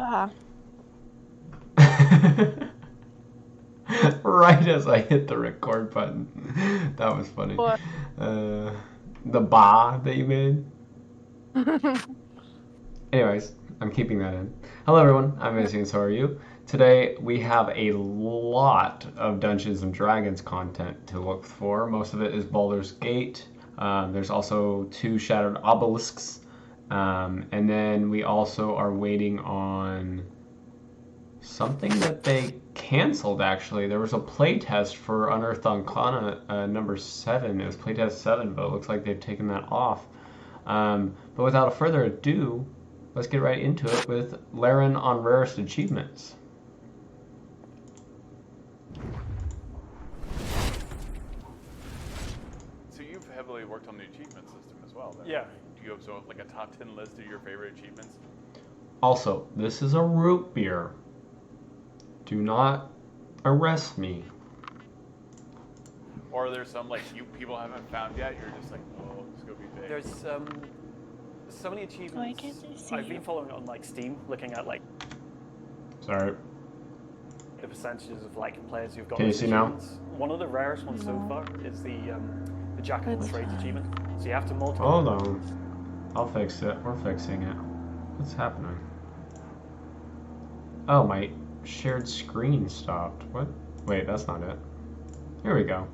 Bah. Right as I hit the record button. That was funny. What? The ba that you made. Anyways, I'm keeping that in. Hello everyone, I'm aMayesing, so are you? Today we have a lot of Dungeons and Dragons content to look for. Most of it is Baldur's Gate. There's also 2 Shattered Obelisks. And then we also are waiting on something that they canceled, actually. There was a playtest for Unearthed Arcana number 7. It was playtest 7, but it looks like they've taken that off. But without further ado, let's get right into it with Laren on Rarest Achievements. So you've heavily worked on the achievement system as well, then? Yeah. Do you have sort of like a top 10 list of your favorite achievements? Also, this is a root beer. Do not arrest me. Or are there some like you people haven't found yet? You're just like, oh, it's gonna be big. There's so many achievements. Why can't I see I've you? been following it on like Steam, looking at like Sorry. the percentages of like players who've got. Can you those see now? achievements. One of the rarest ones so No. far is the Jack of all That's Trades fine. achievement. So you have to multiple. Hold on. I'll fix it. We're fixing it. What's happening? Oh, my shared screen stopped. What? Wait, that's not it. Here we go.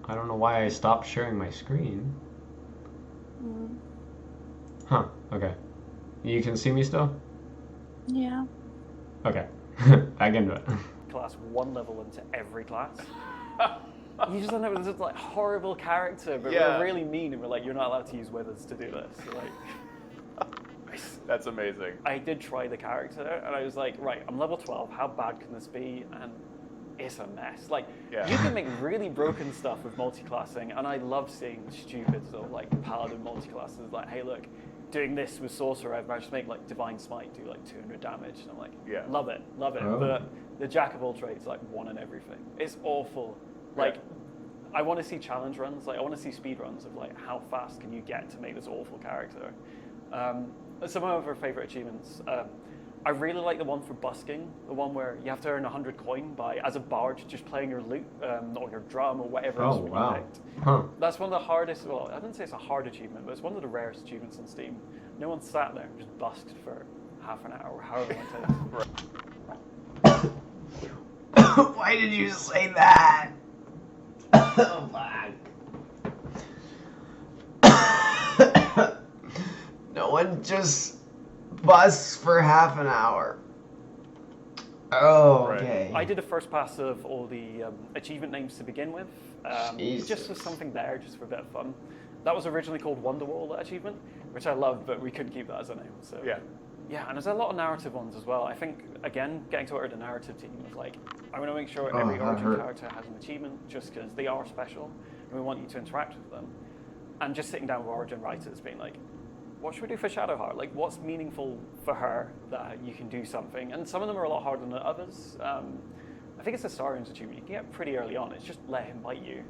I don't know why I stopped sharing my screen. Mm, Huh, okay. You can see me still? yeah. Okay. Back into it. Class 1 level into every class. You just end up with this like horrible character, but Yeah. we're really mean, and we're like, you're not allowed to use withers to do this. So, like, That's amazing. I did try the character, and I was like, right, I'm level 12. How bad can this be? And it's a mess. Like, Yeah. you can make really broken stuff with multi-classing, and I love seeing stupid sort of like paladin multi-classes. Like, hey, look, doing this with sorcerer, I've managed to make like divine smite do like 200 damage, and I'm like, Yeah. love it. Oh. But the jack of all trades like one in everything. It's awful. Like, I want to see challenge runs. Like, I want to see speed runs of like how fast can you get to make this awful character. Some of our favorite achievements. I really like the one for busking, the one where you have to earn 100 coin by, as a bard, just playing your lute or your drum or whatever else Oh, you wow. picked. Huh. That's one of the hardest. Well, I didn't say it's a hard achievement, but it's one of the rarest achievements on Steam. No one sat there and just busked for half an hour or however long it takes. Why did you say that? Oh, fuck. No one just busts for half an hour. Oh, Right. okay. I did a first pass of all the achievement names to begin with, just for something there, just for a bit of fun. That was originally called Wonderwall, that achievement, which I loved, but we couldn't keep that as a name. So Yeah. yeah, and there's a lot of narrative ones as well. I think, again, getting to the narrative team of like, I want to make sure every that origin hurt. character has an achievement just because they are special and we want you to interact with them. And just sitting down with origin writers being like, what should we do for Shadowheart? Like, what's meaningful for her that you can do something? And some of them are a lot harder than others. I think it's the Saurian's achievement. You can get pretty early on. It's just let him bite you.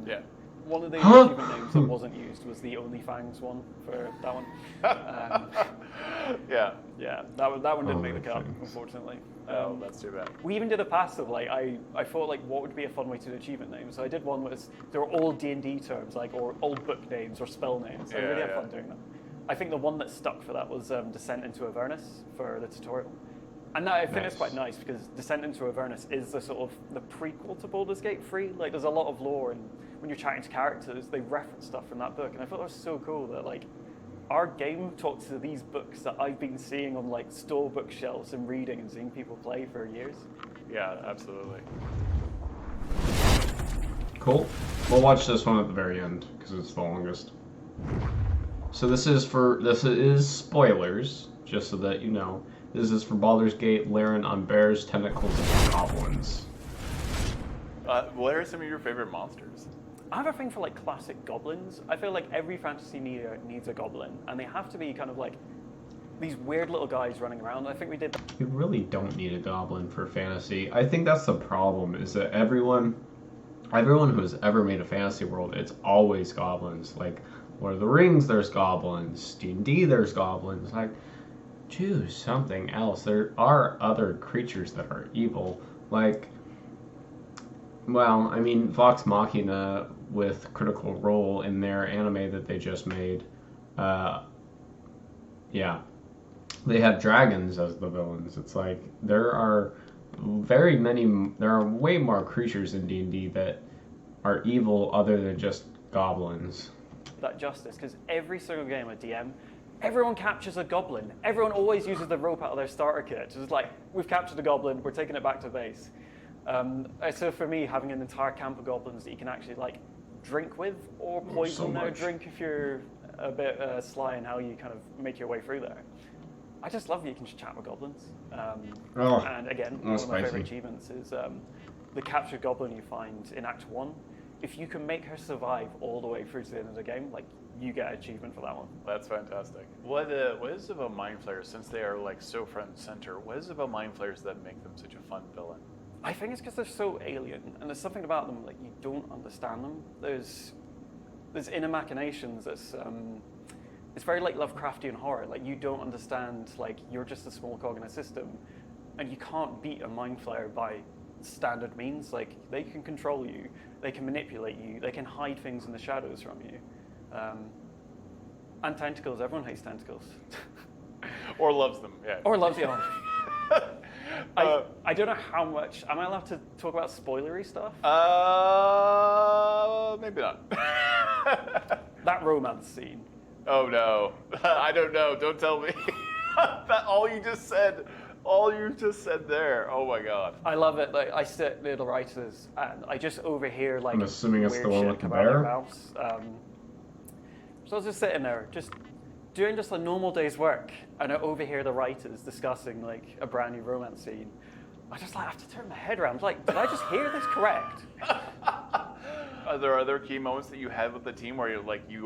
Yeah. One of the Huh? achievement names that wasn't used was the Only Fangs one for that one. Yeah. Yeah, that one didn't make the cut, Only Fangs. unfortunately. Oh, that's too bad. We even did a pass of like I thought like what would be a fun way to do achievement names. So I did one was there were old D&D terms like or old book names or spell names. I really had Yeah. fun doing that. I think the one that stuck for that was Descent into Avernus for the tutorial. And that, I think it's Nice. quite nice because Descent into Avernus is the sort of the prequel to Baldur's Gate 3. Like there's a lot of lore and when you're chatting to characters, they reference stuff from that book. And I thought that was so cool that like our game talks to these books that I've been seeing on like store bookshelves and reading and seeing people play for years. Yeah, absolutely. Cool. We'll watch this one at the very end because it's the longest. So this is spoilers, just so that you know. This is for Baldur's Gate, Laren on Bears, Tentacles, and Goblins. What are some of your favorite monsters? I have a thing for like classic goblins. I feel like every fantasy needs a goblin, and they have to be kind of like these weird little guys running around. I think we did that. You really don't need a goblin for fantasy. I think that's the problem, is that everyone who has ever made a fantasy world, it's always goblins. Like Lord of the Rings, there's goblins. D&D, there's goblins. Like, choose something else. There are other creatures that are evil. Like, well, I mean, Vox Machina with Critical Role in their anime that they just made. Yeah, they have dragons as the villains. It's like there are way more creatures in D&D that are evil other than just goblins. That justice, because every single game at DM, everyone captures a goblin. Everyone always uses the rope out of their starter kit. It's like, we've captured a goblin, we're taking it back to base. So for me, having an entire camp of goblins that you can actually like drink with or poison their drink if you're a bit sly in how you kind of make your way through there. I just love that you can just chat with goblins. And again, one of my favorite achievements is the captured goblin you find in Act 1. If you can make her survive all the way through to the end of the game, like, you get an achievement for that one. That's fantastic. What is it about mind flayers, since they are like so front and center? What is it about mind flayers that make them such a fun villain? I think it's because they're so alien, and there's something about them like you don't understand them. There's inner machinations. It's very like Lovecraftian horror. Like, you don't understand. Like, you're just a small cog in a system, and you can't beat a mind flayer by standard means. Like, they can control you, they can manipulate you, they can hide things in the shadows from you. And tentacles. Everyone hates tentacles. Or loves them. Yeah. Or loves the arm. I don't know how much. Am I allowed to talk about spoilery stuff? Maybe not. That romance scene. Oh no. I don't know. Don't tell me. All you just said there. Oh my god. I love it. Like, I sit near the writers and I just overhear like I'm assuming it's the one with the come out of their bear. mouths. So I was just sitting there, just doing just a normal day's work, and I overhear the writers discussing like a brand new romance scene. I just like have to turn my head around. Like, did I just hear this correct? Are there other key moments that you had with the team where you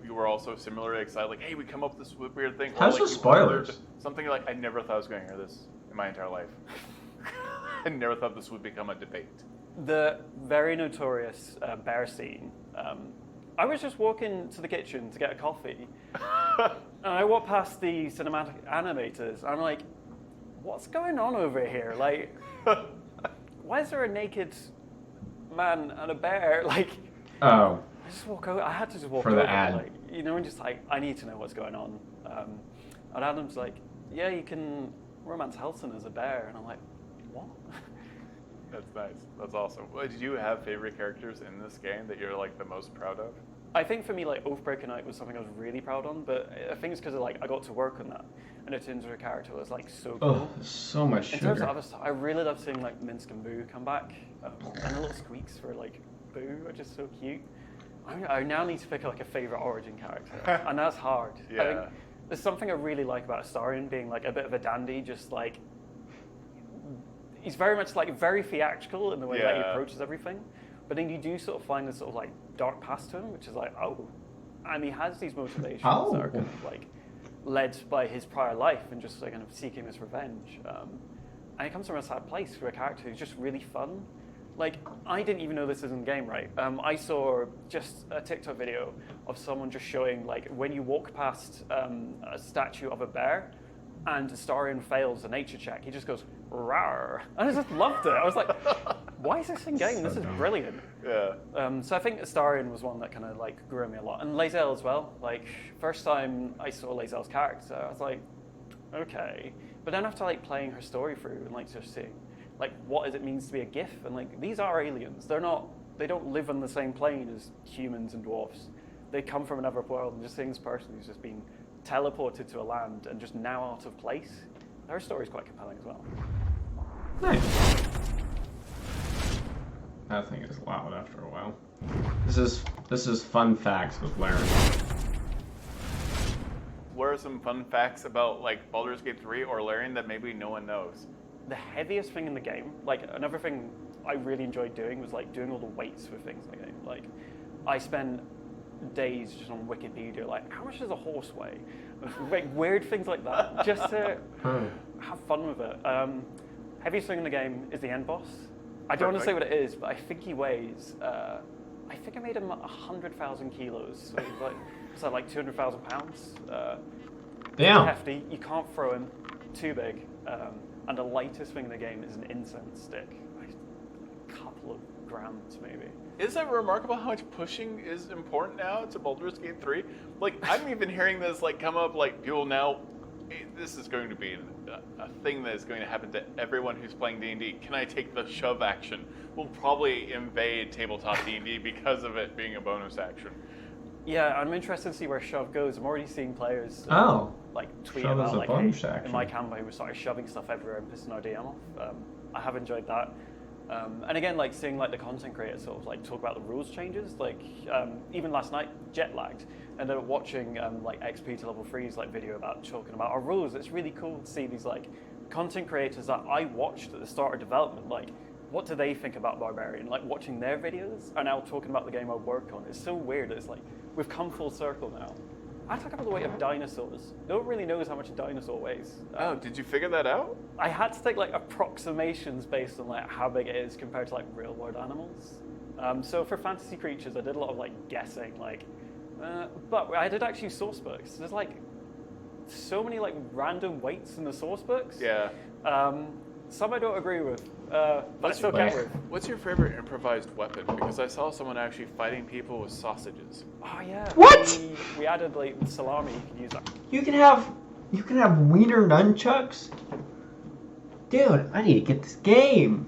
were also similarly excited? Like, hey, we come up with this weird thing. How's like, the spoilers? Something like, I never thought I was going to hear this in my entire life. I never thought this would become a debate. The very notorious bear scene. I was just walking to the kitchen to get a coffee, and I walked past the cinematic animators, and I'm like, what's going on over here? Like, why is there a naked man and a bear? Like, Oh, I just walk over. I had to just walk For over. the ad. Like, and just like, I need to know what's going on. And Adam's like, yeah, you can romance Helson as a bear, and I'm like, what? That's nice. That's awesome. Did you have favorite characters in this game that you're like the most proud of? I think for me, like, Oathbreaker Knight was something I was really proud on, but I think it's because like I got to work on that, and it turns into a character that was like so cool. so much In terms of sugar. other stuff, I really love seeing like Minsk and Boo come back, and the little squeaks for like Boo are just so cute. I now need to pick like a favorite origin character, and that's hard. I Yeah. think there's something I really like about Astarion being like a bit of a dandy, just like he's very much like very theatrical in the way that he Yeah. approaches everything, but then you do sort of find this sort of like dark past to him, which is like, oh, and he has these motivations that are kind of like led by his prior life and just like kind of seeking this revenge. And it comes from a sad place for a character who's just really fun. Like, I didn't even know this is in the game, right? I saw just a TikTok video of someone just showing, like, when you walk past a statue of a bear and Astarion fails a nature check, he just goes, rawr. And I just loved it. I was like, why is this in game? This is brilliant. Yeah. So I think Astarion was one that kind of, like, grew on me a lot. And Lae'zel as well. Like, first time I saw Lae'zel's character, I was like, okay. But then after, like, playing her story through and, like, just seeing, like, what it means to be a GIF, and like these are aliens. They don't live on the same plane as humans and dwarfs. They come from another world, and just seeing this person who's just been teleported to a land and just now out of place. Her story is quite compelling as well. Nice. That thing is loud after a while. This is fun facts with Larry. What are some fun facts about like Baldur's Gate 3 or Larian that maybe no one knows? The heaviest thing in the game, like another thing I really enjoyed doing was like doing all the weights for things in the game. Like, I spent days just on Wikipedia, like, how much does a horse weigh? Like, weird things like that, just to have fun with it. Heaviest thing in the game is the end boss. I don't want to say what it is, but I think he weighs, I think I made him 100,000 kilos. So he's like, so like 200,000 pounds. Damn. Hefty. You can't throw him too big. And the lightest thing in the game is an incense stick. Like, a couple of grams maybe. Is it remarkable how much pushing is important now to Baldur's Gate 3? Like, I'm even hearing this like come up, like people now, this is going to be a thing that is going to happen to everyone who's playing D&D. Can I take the shove action? We'll probably invade tabletop D&D because of it being a bonus action. Yeah, I'm interested to see where shove goes. I'm already seeing players like tweet shove is about a like, bonus hey, action. in my campaign we started shoving stuff everywhere and pissing our DM off. I have enjoyed that. And again, like seeing like the content creators sort of like talk about the rules changes. Like even last night, jet lagged. Ended up watching like XP to level 3's like video about talking about our rules. It's really cool to see these like content creators that I watched at the start of development. Like, what do they think about Barbarian? Like watching their videos and now talking about the game I work on. It's so weird. It's like we've come full circle now. I talk about the weight of dinosaurs. No one really knows how much a dinosaur weighs. Oh, did you figure that out? I had to take like approximations based on like how big it is compared to like real world animals. So for fantasy creatures, I did a lot of like guessing, like, but I did actually use source books. There's like so many like random weights in the source books. Yeah. Some I don't agree with, but I still get with. What's your favorite improvised weapon? Because I saw someone actually fighting people with sausages. Oh yeah. What? We added like with salami. You can use that. You can have wiener nunchucks? Dude, I need to get this game.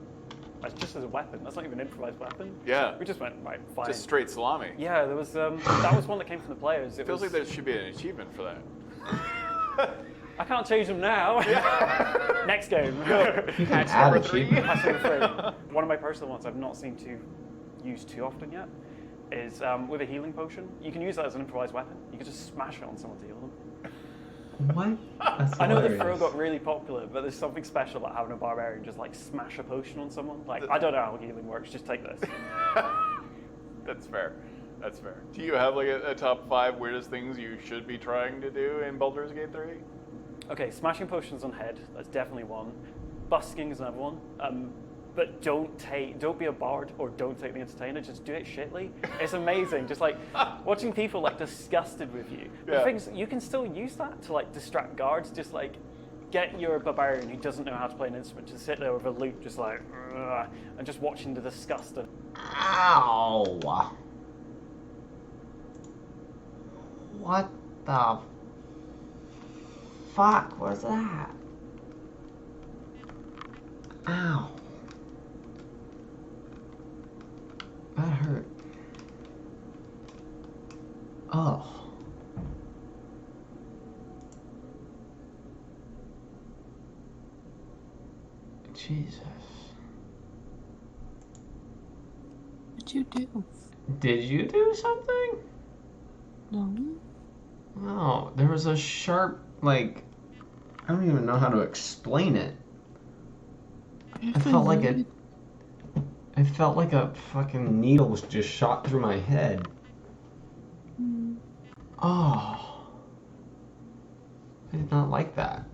That's just as a weapon. That's not even an improvised weapon. Yeah. We just went right fine. Just straight salami. Yeah, there was that was one that came from the players. It feels like there should be an achievement for that. I can't change them now. Next game. You can Patch add number 3. achievements. Patch number 3. One of my personal ones I've not seen to use too often yet is with a healing potion. You can use that as an improvised weapon. You can just smash it on someone to heal them. What? That's I know the hilarious. throw got really popular, but there's something special about having a barbarian just like smash a potion on someone. Like, I don't know how healing works, just take this. That's fair. That's fair. Do you have like a top 5 weirdest things you should be trying to do in Baldur's Gate 3? Okay, smashing potions on head, that's definitely one. Busking is another one. But don't be a bard or don't take the entertainer, just do it shittily. It's amazing, just like watching people like disgusted with you. Yeah. The things, you can still use that to like distract guards, just like get your barbarian who doesn't know how to play an instrument to sit there with a lute just like, ugh, and just watching the disgust. Ow. What the fuck was that? Ow. That hurt. Oh. Jesus. What'd you do? Did you do something? No. No, there was a sharp, like, I don't even know how to explain it. It felt like a fucking needle was just shot through my head. Mm. Oh. I did not like that.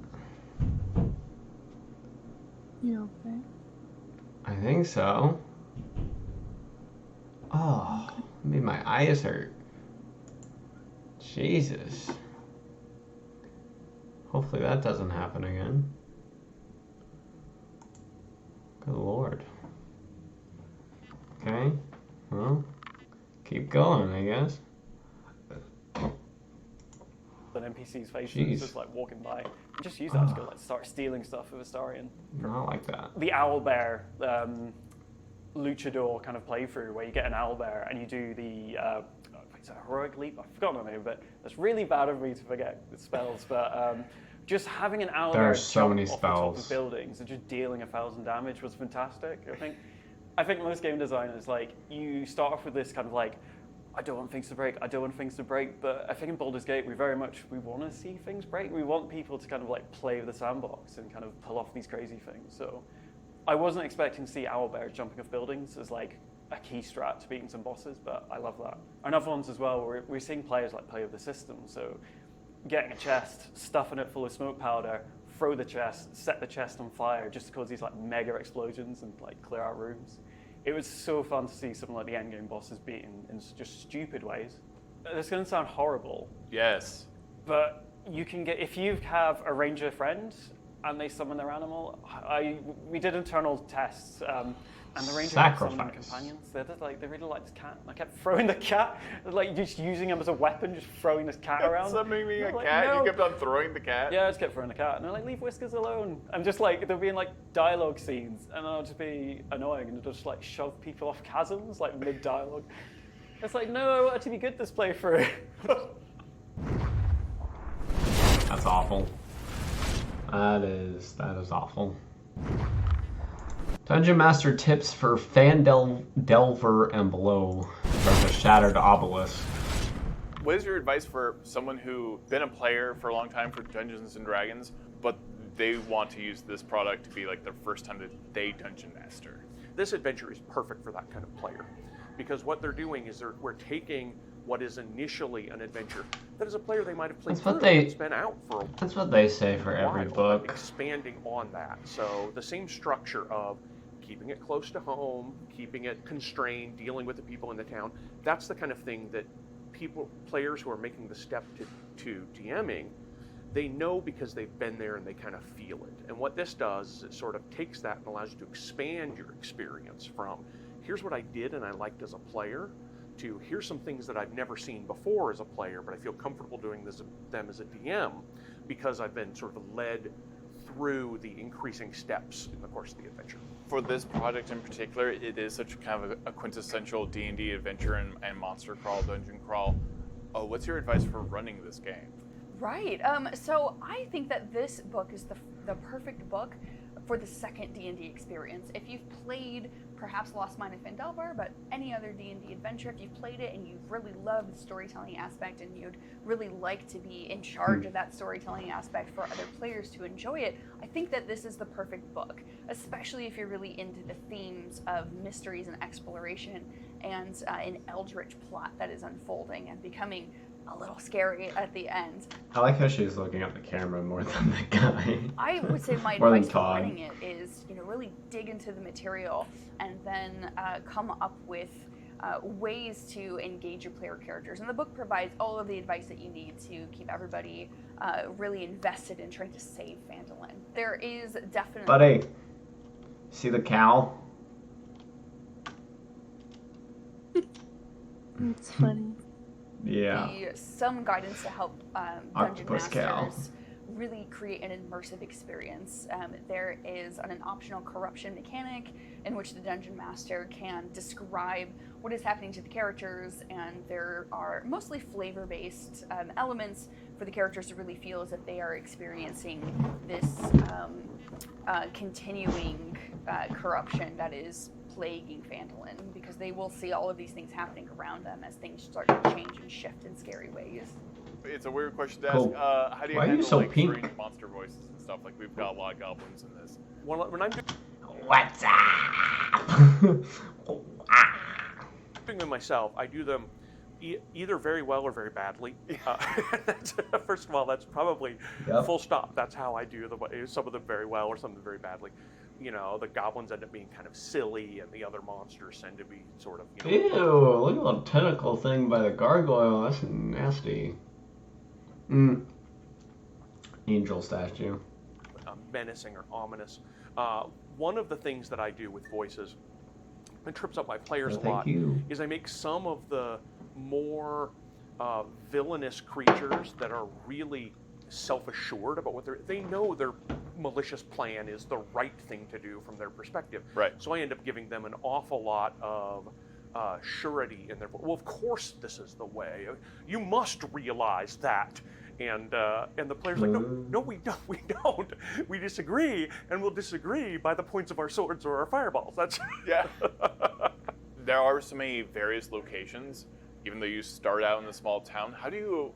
You okay? I think so. Oh, made my eyes hurt. Jesus. Hopefully that doesn't happen again. Good Lord. Okay, well, keep going, I guess. An NPC's face Jeez. is just like walking by. Just use that to go like start stealing stuff with Astarion. Not like that. The owlbear luchador kind of playthrough where you get an owlbear and you do the it's a heroic leap. I've forgotten the name, but that's really bad of me to forget the spells. But just having an owlbear There are so jump many off the top of spells. buildings and just dealing 1,000 damage was fantastic. I think most game designers, like, you start off with this kind of like, I don't want things to break, I don't want things to break, but I think in Baldur's Gate we want to see things break. We want people to kind of like play with the sandbox and kind of pull off these crazy things. So I wasn't expecting to see owlbears jumping off buildings as like a key strat to beating some bosses, but I love that. And other ones as well, we're seeing players like play with the system. So getting a chest, stuffing it full of smoke powder, throw the chest, set the chest on fire just to cause these like mega explosions and like clear out rooms. It was so fun to see something like the endgame bosses beaten in just stupid ways. This is going to sound horrible, Yes. but you can get, if you have a ranger friend and they summon their animal, we did internal tests, and the ranger had summoned Sacrifice. companions. They really like this cat. I kept throwing the cat, like just using him as a weapon, just throwing this cat around. Summoning me a They're like, cat. "No." You kept on throwing the cat. Yeah, I just kept throwing the cat, and they're like, "Leave Whiskers alone." And just like there'll be in like dialogue scenes, and I'll just be annoying and just like shove people off chasms like mid dialogue. It's like, no, I want it to be good this playthrough. That's awful. That is awful. Dungeon Master tips for Fan Delver and below. There's a shattered obelisk. What is your advice for someone who been a player for a long time for Dungeons and Dragons, but they want to use this product to be like their first time that they Dungeon Master? This adventure is perfect for that kind of player, because what they're doing is we're taking what is initially an adventure that as a player they might have played That's what through they- and spent out for a That's what they say for every while, book. expanding on that. So the same structure of keeping it close to home, keeping it constrained, dealing with the people in the town, that's the kind of thing that players who are making the step to DMing, they know because they've been there and they kind of feel it. And what this does is it sort of takes that and allows you to expand your experience from here's what I did and I liked as a player to here's some things that I've never seen before as a player, but I feel comfortable doing them as a DM because I've been sort of led through the increasing steps in the course of the adventure. For this project in particular, it is such kind of a quintessential D&D adventure and monster crawl, dungeon crawl. What's your advice for running this game? Right. So I think that this book is the perfect book for the second D&D experience. If you've played perhaps Lost Mine of Phandelver, but any other D&D adventure, if you've played it and you've really loved the storytelling aspect and you'd really like to be in charge of that storytelling aspect for other players to enjoy it, I think that this is the perfect book, especially if you're really into the themes of mysteries and exploration and an eldritch plot that is unfolding and becoming a little scary at the end. I like how she's looking at the camera more than the guy. I would say my More than advice for Todd. running it is, really dig into the material and then come up with ways to engage your player characters. And the book provides all of the advice that you need to keep everybody really invested in trying to save Phandalin. There is definitely... Buddy, see the cow? It's funny. Yeah. Some guidance to help dungeon Octopus cow. masters really create an immersive experience. There is an optional corruption mechanic in which the dungeon master can describe what is happening to the characters, and there are mostly flavor-based elements for the characters to really feel as if they are experiencing this continuing corruption that is plaguing Phandalin, because they will see all of these things happening around them as things start to change and shift in scary ways. It's a weird question to Cool. ask. How do you Why are you handle so like pink? strange monster voices and stuff? Like we've got a lot of goblins in this. When I'm What's up? doing them myself, I do them either very well or very badly. First of all, that's probably Yep. full stop. That's how I do them. Some of them very well or some of them very badly. The goblins end up being kind of silly, and the other monsters tend to be sort of, Ew, look at the tentacle thing by the gargoyle. That's nasty. Angel statue. menacing or ominous. One of the things that I do with voices and trips up my players No, a thank lot you. is I make some of the more villainous creatures that are really self-assured about what they know their malicious plan is the right thing to do from their perspective. Right. So I end up giving them an awful lot of surety in their, well, of course this is the way. You must realize that. And the player's like, no, we don't. We disagree, and we'll disagree by the points of our swords or our fireballs. That's Yeah. There are so many various locations, even though you start out in a small town. How do you,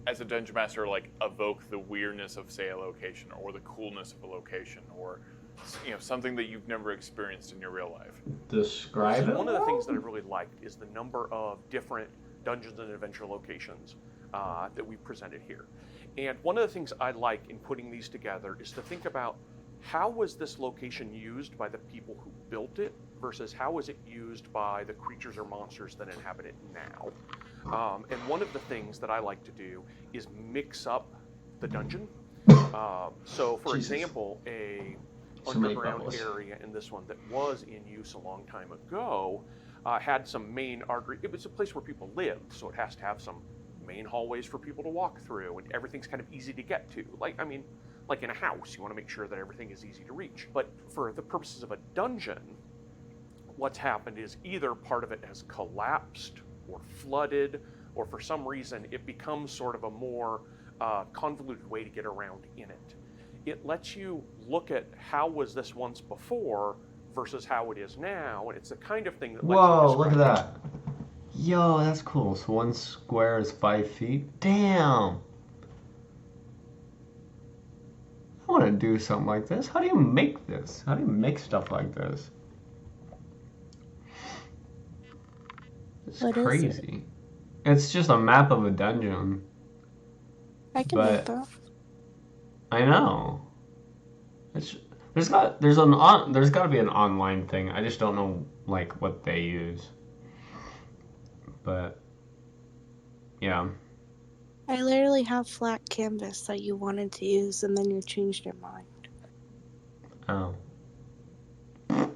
as a dungeon master, like evoke the weirdness of, say, a location, or the coolness of a location, or something that you've never experienced in your real life? Describe it. One of the things that I really liked is the number of different Dungeons and Adventure locations that we presented here. And one of the things I like in putting these together is to think about how was this location used by the people who built it versus how is it used by the creatures or monsters that inhabit it now. And one of the things that I like to do is mix up the dungeon. So, for Jesus. example, a So many underground bubbles. area in this one that was in use a long time ago had some main artery. It was a place where people lived, so it has to have some main hallways for people to walk through, and everything's kind of easy to get to. Like in a house, you want to make sure that everything is easy to reach. But for the purposes of a dungeon, what's happened is either part of it has collapsed or flooded, or for some reason it becomes sort of a more convoluted way to get around in it. It lets you look at how was this once before versus how it is now, and it's the kind of thing that lets Whoa, you look at describe that. Yo, that's cool. So 1 square is 5 feet. Damn. I want to do something like this. How do you make this? How do you make stuff like this? It's What is it? crazy. It's just a map of a dungeon. I can But- make that. I know. There's got to be an online thing. I just don't know like what they use. But yeah. I literally have flat canvas that you wanted to use, and then you changed your mind. Oh. oh,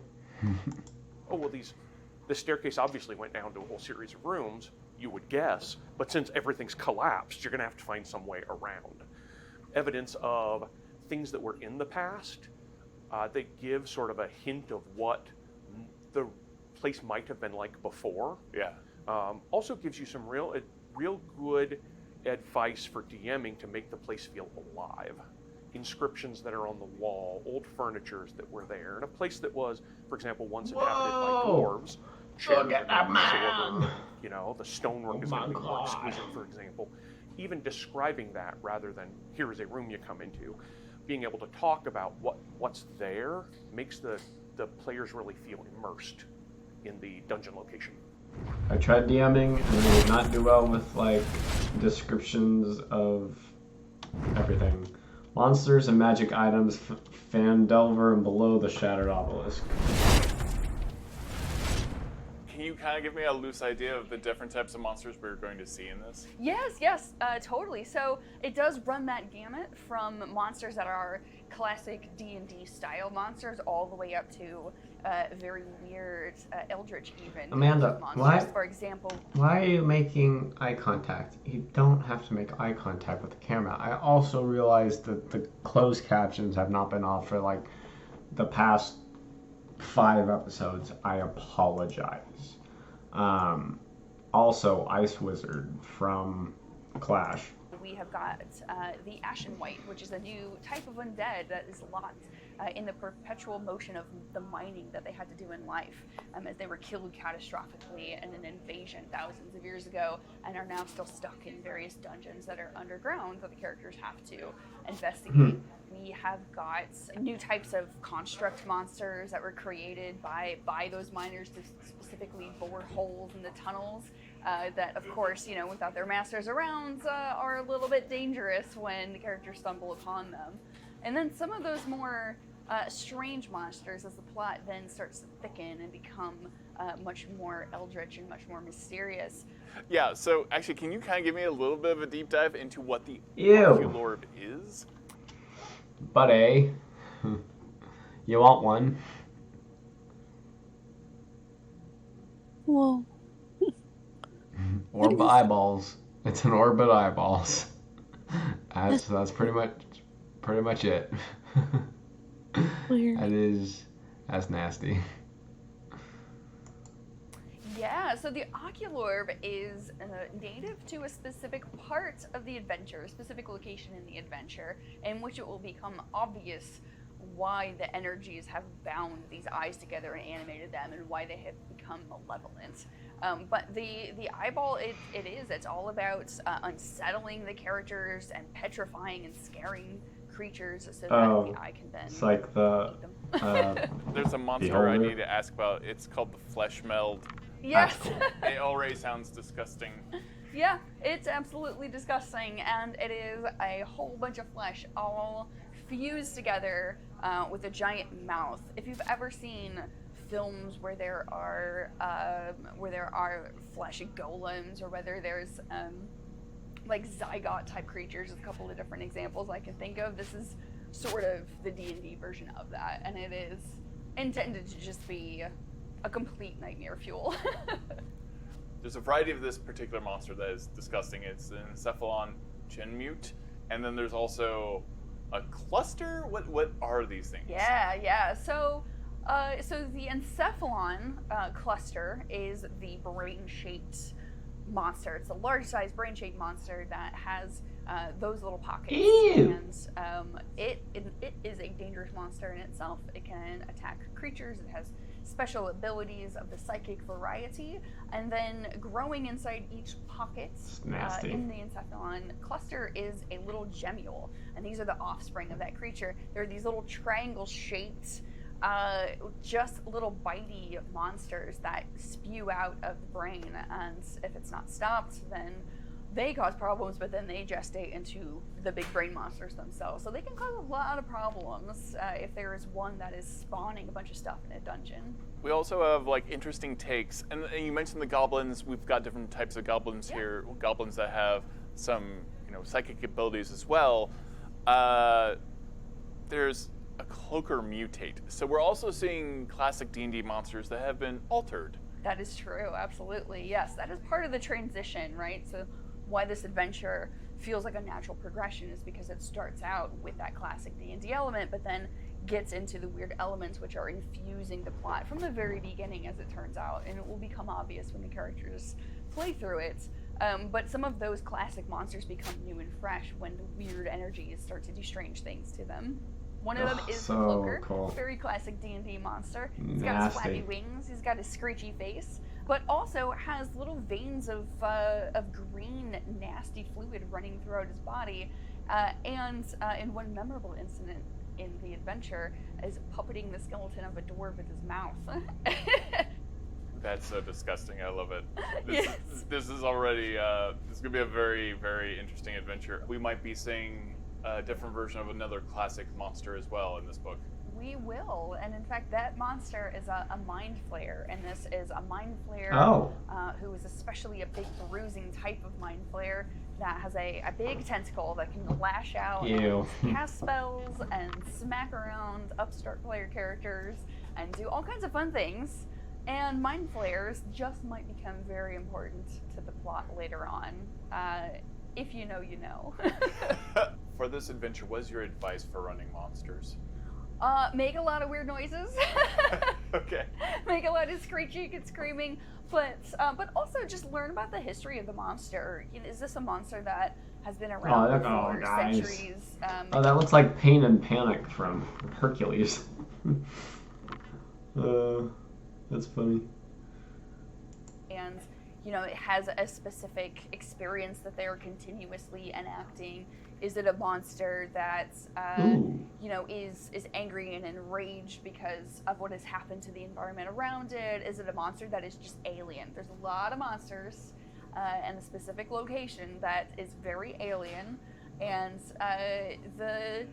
well, the staircase obviously went down to a whole series of rooms, you would guess, but since everything's collapsed, you're going to have to find some way around. Evidence of things that were in the past, they give sort of a hint of what the place might have been like before. Yeah. Also gives you some real good advice for DMing to make the place feel alive. Inscriptions that are on the wall, old furnitures that were there, and a place that was, for example, once inhabited by Whoa! dwarves. Chairs Look at are that gonna be man! shorter, you know, the stonework Oh is going to my be more God. exquisite, for example. Even describing that rather than here is a room you come into, being able to talk about what's there makes the players really feel immersed in the dungeon location. I tried DMing and I did not do well with like descriptions of everything. Monsters and magic items, Fandelver and below the shattered obelisk. Can you kind of give me a loose idea of the different types of monsters we're going to see in this? Yes, totally. So it does run that gamut from monsters that are classic D&D style monsters all the way up to very weird eldritch even Amanda, monsters. why- For example, Why are you making eye contact? You don't have to make eye contact with the camera. I also realized that the closed captions have not been off for like the past 5 episodes. I apologize. Also, Ice Wizard from Clash. we have got the Ashen White, which is a new type of undead that is locked in the perpetual motion of the mining that they had to do in life, as they were killed catastrophically in an invasion thousands of years ago, and are now still stuck in various dungeons that are underground that the characters have to investigate. We have got new types of construct monsters that were created by those miners to specifically bore holes in the tunnels. That, of course, you know, without their masters around, are a little bit dangerous when the characters stumble upon them. And then some of those more strange monsters, as the plot then starts to thicken and become much more eldritch and much more mysterious. Yeah, so actually, can you kind of give me a little bit of a deep dive into what the Ew. Oculorb is? Buddy, you want one? Whoa. Orb eyeballs. It's an orb of eyeballs. That's pretty much it. Weird. That's nasty. Yeah, so the Oculorb is native to a specific part of the adventure, a specific location in the adventure, in which it will become obvious why the energies have bound these eyes together and animated them, and why they have become malevolent. But the eyeball, it's all about unsettling the characters and petrifying and scaring creatures so that the eye can then It's like the eat them. There's a monster I Beholder? need to ask about. It's called the Flesh Meld. Yes. cool. It already sounds disgusting. Yeah, it's absolutely disgusting, and it is a whole bunch of flesh all fused together with a giant mouth. If you've ever seen films where there are fleshy golems, or whether there's like zygote type creatures. There's a couple of different examples I can think of. This is sort of the D&D version of that, and it is intended to just be a complete nightmare fuel. There's a variety of this particular monster that is disgusting. It's an Encephalon Chinmute, and then there's also a cluster. What are these things? Yeah. So the Encephalon cluster is the brain-shaped monster. It's a large-sized brain-shaped monster that has those little pockets. Ew. And it is a dangerous monster in itself. It can attack creatures. It has special abilities of the psychic variety, and then growing inside each pocket in the Encephalon cluster is a little gemule, and these are the offspring of that creature. They're these little triangle-shaped, just little bitey monsters that spew out of the brain, and if it's not stopped, then they cause problems, but then they gestate into the big brain monsters themselves. So they can cause a lot of problems if there is one that is spawning a bunch of stuff in a dungeon. We also have like interesting takes, and you mentioned the goblins. We've got different types of goblins here. Goblins that have some, psychic abilities as well. There's a cloaker mutate. So we're also seeing classic D&D monsters that have been altered. That is true, absolutely. Yes, that is part of the transition, right? So why this adventure feels like a natural progression is because it starts out with that classic D&D element, but then gets into the weird elements which are infusing the plot from the very beginning, as it turns out, and it will become obvious when the characters play through it. But some of those classic monsters become new and fresh when the weird energies start to do strange things to them. One of them is the Cloaker, cool. Very classic D&D monster. He's got his flappy wings, he's got his screechy face, but also has little veins of green, nasty fluid running throughout his body. And in one memorable incident in the adventure, is puppeting the skeleton of a dwarf with his mouth. That's so disgusting. I love it. Yes. This is already, this is going to be a very, very interesting adventure. We might be seeing a different version of another classic monster as well in this book. We will, and in fact, that monster is a mind flayer, and this is a mind flayer who is especially a big bruising type of mind flayer that has a big tentacle that can lash out and cast spells and smack around upstart player characters and do all kinds of fun things. And mind flayers just might become very important to the plot later on. If you know, you know. For this adventure, what is your advice for running monsters? Make a lot of weird noises. Okay. Make a lot of screeching and screaming, but also just learn about the history of the monster. Is this a monster that has been around for centuries? That looks like Pain and Panic from Hercules. That's funny. And it has a specific experience that they are continuously enacting. Is it a monster that is angry and enraged because of what has happened to the environment around it? Is it a monster that is just alien? There's a lot of monsters and a specific location that is very alien, and the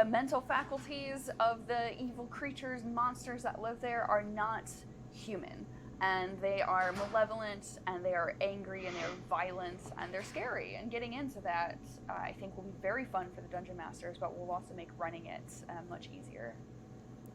mental faculties of the evil creatures and monsters that live there are not human. And they are malevolent, and they are angry, and they're violent, and they're scary. And getting into that, I think, will be very fun for the Dungeon Masters, but will also make running it much easier.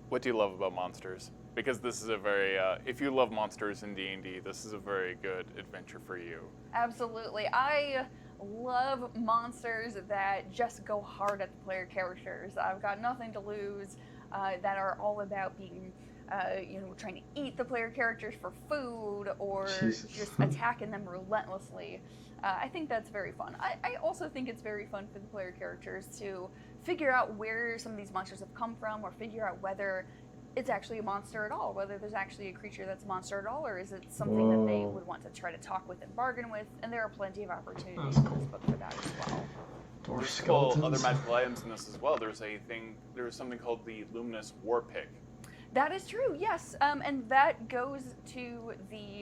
What do you love about monsters? Because this is a very, if you love monsters in D&D, this is a very good adventure for you. Absolutely. I love monsters that just go hard at the player characters. I've got nothing to lose, that are all about being trying to eat the player characters for food, or just attacking them relentlessly. I think that's very fun. I also think it's very fun for the player characters to figure out where some of these monsters have come from, or figure out whether it's actually a monster at all, whether there's actually a creature that's a monster at all, or is it something that they would want to try to talk with and bargain with. And there are plenty of opportunities in this book for that as well. There's other magical items in this as well. There's something called the Luminous War Pick. That is true, yes. And that goes to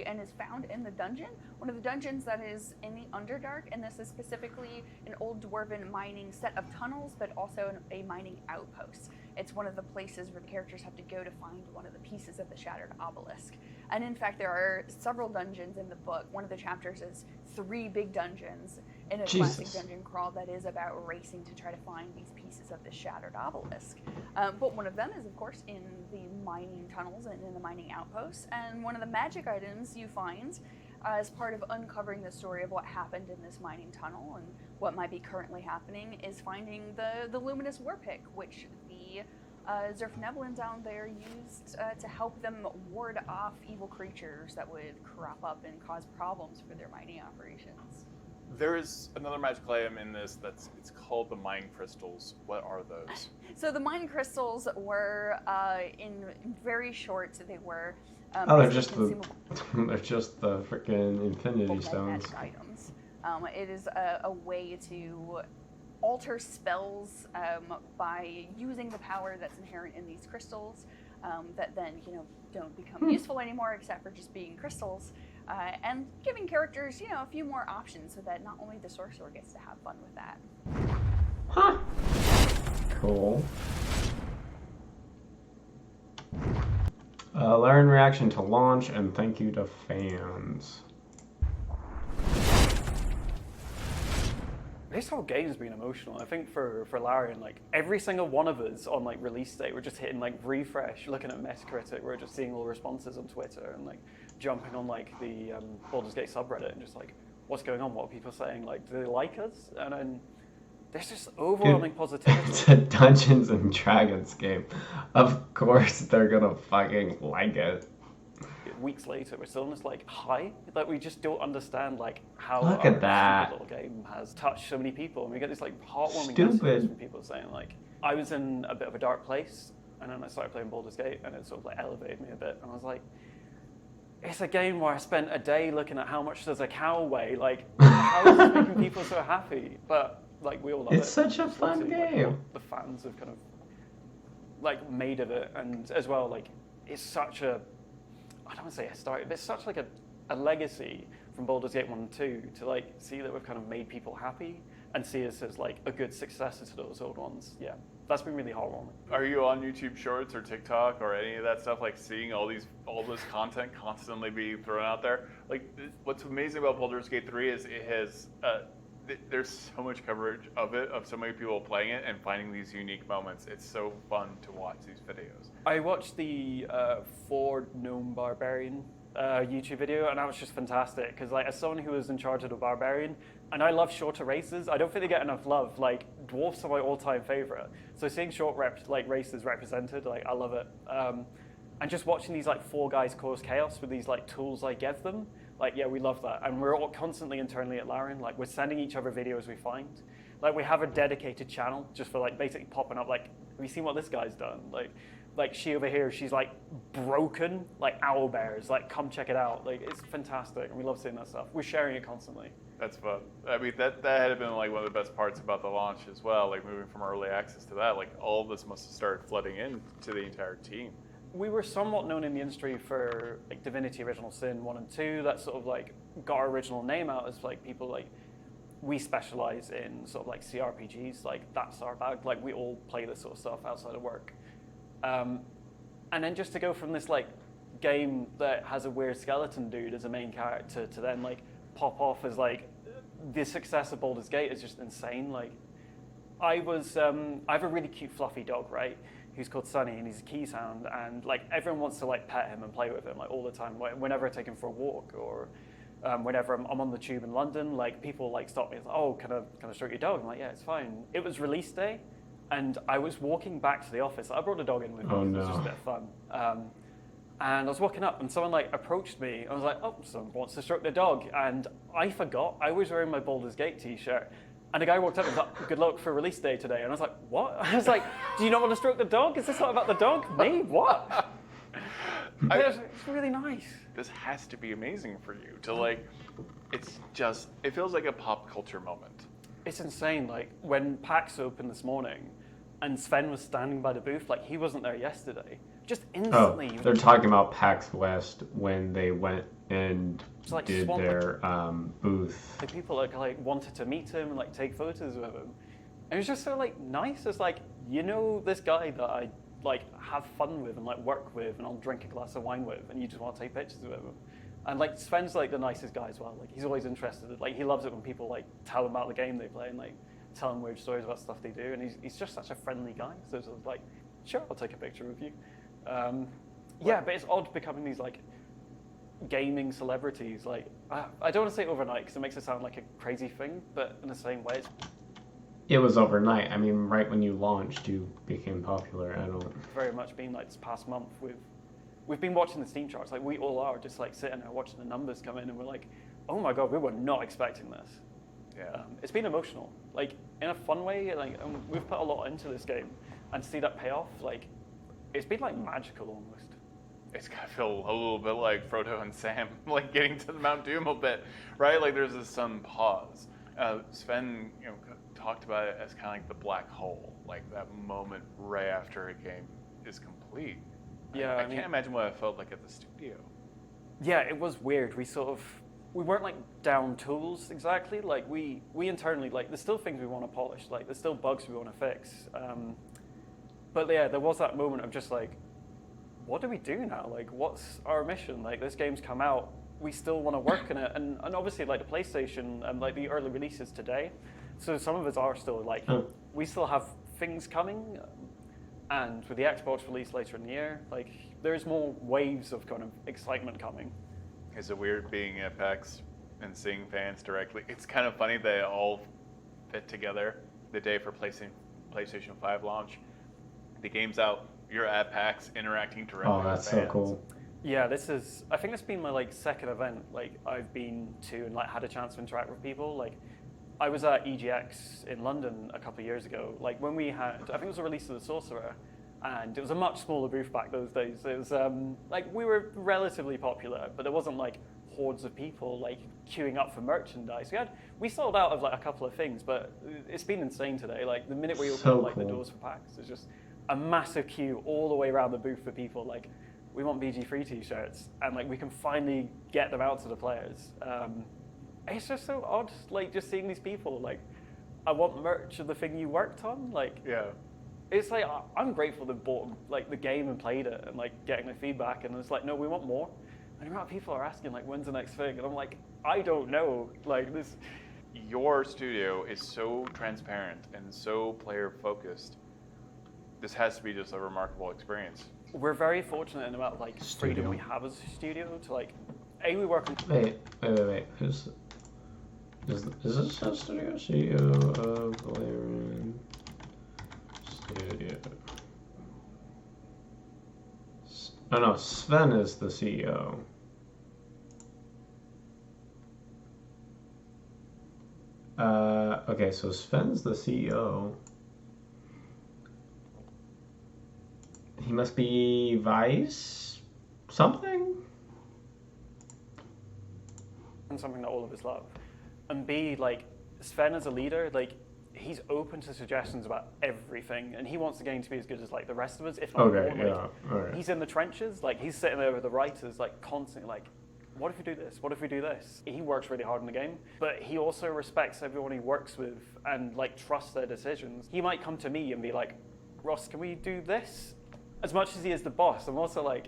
and is found in the dungeon. One of the dungeons that is in the Underdark, and this is specifically an old dwarven mining set of tunnels, but also a mining outpost. It's one of the places where the characters have to go to find one of the pieces of the shattered obelisk. And in fact, there are several dungeons in the book. One of the chapters is 3 big dungeons in a classic dungeon crawl that is about racing to try to find these pieces of the shattered obelisk. But one of them is, of course, in the mining tunnels and in the mining outposts. And one of the magic items you find as part of uncovering the story of what happened in this mining tunnel and what might be currently happening is finding the luminous war pick, which the Zerfneblin down there used to help them ward off evil creatures that would crop up and cause problems for their mining operations. There is another magical item in this it's called the mine crystals. What are those? So the mine crystals were in very short. They were they're just the freaking infinity stones. Magic items. It is a way to alter spells by using the power that's inherent in these crystals that then don't become useful anymore except for just being crystals, and giving characters a few more options so that not only the sorcerer gets to have fun with that. Huh. Cool. Learn reaction to launch and thank you to fans. This whole game's been emotional. I think for Larian, like every single one of us on like release day, we're just hitting like refresh, looking at Metacritic, we're just seeing all the responses on Twitter and like jumping on like the Baldur's Gate subreddit and just like, what's going on? What are people saying? Like, do they like us? And then there's just overwhelming positivity. It's a Dungeons and Dragons game. Of course they're gonna fucking like it. Weeks later, we're still in this like high. Like we just don't understand like how Look our at that. little game has touched so many people, and we get these like heartwarming Stupid. messages from people saying like, I was in a bit of a dark place, and then I started playing Baldur's Gate, and it sort of like elevated me a bit, and I was like, it's a game where I spent a day looking at how much does a cow weigh, like how is this making people so happy? But like we all love it. It's such a fun game. Like, the fans have kind of like made of it, and as well like it's such a, I don't want to say historic, but it's such like a legacy from Baldur's Gate 1 and 2 to like see that we've kind of made people happy and see us as like a good successor to those old ones. Yeah, that's been really heartwarming. Are you on YouTube Shorts or TikTok or any of that stuff, like seeing all this content constantly be thrown out there? Like, what's amazing about Baldur's Gate 3 is it has, there's so much coverage of it, of so many people playing it and finding these unique moments. It's so fun to watch these videos. I watched the For Gnome Barbarian YouTube video, and that was just fantastic because like as someone who was in charge of the Barbarian, and I love shorter races, I don't think they get enough love. Like dwarfs are my all-time favorite, so seeing short races represented, like I love it. And just watching these like 4 guys cause chaos with these like tools I give them, like yeah, we love that. And we're all constantly internally at Larian, like we're sending each other videos we find. Like we have a dedicated channel just for like basically popping up like, have you seen what this guy's done? Like she over here, she's like broken, like owl bears, like come check it out. Like it's fantastic, and we love seeing that stuff. We're sharing it constantly. That's fun. I mean, that had been like one of the best parts about the launch as well. Like moving from early access to that, like all of this must have started flooding in to the entire team. We were somewhat known in the industry for like Divinity Original Sin 1 and 2. That sort of like got our original name out as like people like, we specialize in sort of like CRPGs, like that's our bag. Like we all play this sort of stuff outside of work. And then just to go from this like game that has a weird skeleton dude as a main character to then like pop off as like the success of Baldur's Gate is just insane. Like I have a really cute fluffy dog, right? Who's called Sunny, and he's a keyhound, and like everyone wants to like pet him and play with him like all the time. Whenever I take him for a walk or whenever I'm on the tube in London, like people like stop me and say, oh, can I stroke your dog? I'm like, yeah, it's fine. It was release day, and I was walking back to the office. I brought the dog in with me. Oh, It no. was just a bit of fun. And I was walking up, and someone like approached me. I was like, oh, someone wants to stroke the dog, and I forgot I was wearing my Baldur's Gate t-shirt. And the guy walked up and was like, good luck for release day today. And I was like, what? I was like, do you not want to stroke the dog? Is this not about the dog? Me? What? It's really nice. This has to be amazing for you to like, it feels like a pop culture moment. It's insane. Like when PAX opened this morning, and Sven was standing by the booth, like he wasn't there yesterday. Just Oh, instantly, they're talking about PAX West when they went and It's like did swamp- their booth. the people like wanted to meet him and like take photos with him. And it was just so like nice. It's like, you know, this guy that I like have fun with and like work with and I'll drink a glass of wine with, and you just want to take pictures with him. And like Sven's like the nicest guy as well. Like he's always interested. Like he loves it when people like tell him about the game they play and like tell him weird stories about stuff they do. And he's just such a friendly guy. So it's like, sure, I'll take a picture with you. Yeah, but it's odd becoming these like gaming celebrities. Like I don't want to say overnight because it makes it sound like a crazy thing, but in the same way, it's It was overnight. I mean, right when you launched, you became popular. I don't. very much been like this past month. We've been watching the Steam charts. Like we all are just like sitting there watching the numbers come in, and we're like, oh my god, we were not expecting this. Yeah. It's been emotional, like in a fun way. Like we've put a lot into this game, and to see that pay off, like it's been like magical almost. It's got to feel a little bit like Frodo and Sam, like getting to the Mount Doom a bit, right? Like there's this sudden pause. Sven, talked about it as kind of like the black hole, like that moment right after a game is complete. Yeah, I can't imagine what it felt like at the studio. Yeah, it was weird. We weren't like down tools exactly. Like we internally, like there's still things we want to polish. Like there's still bugs we want to fix. But yeah, there was that moment of just like, what do we do now? Like, what's our mission? Like this game's come out, we still want to work in it, and obviously like the PlayStation and like the early releases today. So some of us are still like, we still have things coming, and with the Xbox release later in the year, like there's more waves of kind of excitement coming. Is it weird being at PAX and seeing fans directly? It's kind of funny they all fit together the day for PlayStation 5 launch. The game's out, you're at PAX interacting directly with fans. Oh, that's so cool. Yeah, I think it's been my like second event like I've been to and like had a chance to interact with people. Like I was at EGX in London a couple of years ago. Like when we had, I think it was the release of the Sorcerer, and it was a much smaller booth back those days. It was like we were relatively popular, but there wasn't like hordes of people like queuing up for merchandise. We sold out of like a couple of things, but it's been insane today. Like the minute we opened So like the cool. doors for PAX, it's just a massive queue all the way around the booth for people. Like we want BG3 t-shirts, and like we can finally get them out to the players. It's just so odd, like just seeing these people. Like, I want merch of the thing you worked on. Like, Yeah. it's like I'm grateful they bought like the game and played it and like getting the feedback. And it's like, no, we want more. And the amount of people are asking like, when's the next thing? And I'm like, I don't know. Like this. Your studio is so transparent and so player focused. This has to be just a remarkable experience. We're very fortunate in the amount of like freedom Studio. we have as a studio to like, we work on. Wait. Is this a studio? CEO of Valerian Studio. Oh no, Sven is the CEO. Okay, so Sven's the CEO. He must be Vice something? And something that all of us love. And B, like, Sven as a leader, like, he's open to suggestions about everything, and he wants the game to be as good as, like, the rest of us, if not Okay, more. Like, yeah, alright. he's in the trenches, like, he's sitting there with the writers, like, constantly, like, what if we do this? What if we do this? He works really hard in the game, but he also respects everyone he works with and, like, trusts their decisions. He might come to me and be like, Ross, can we do this? As much as he is the boss, I'm also like,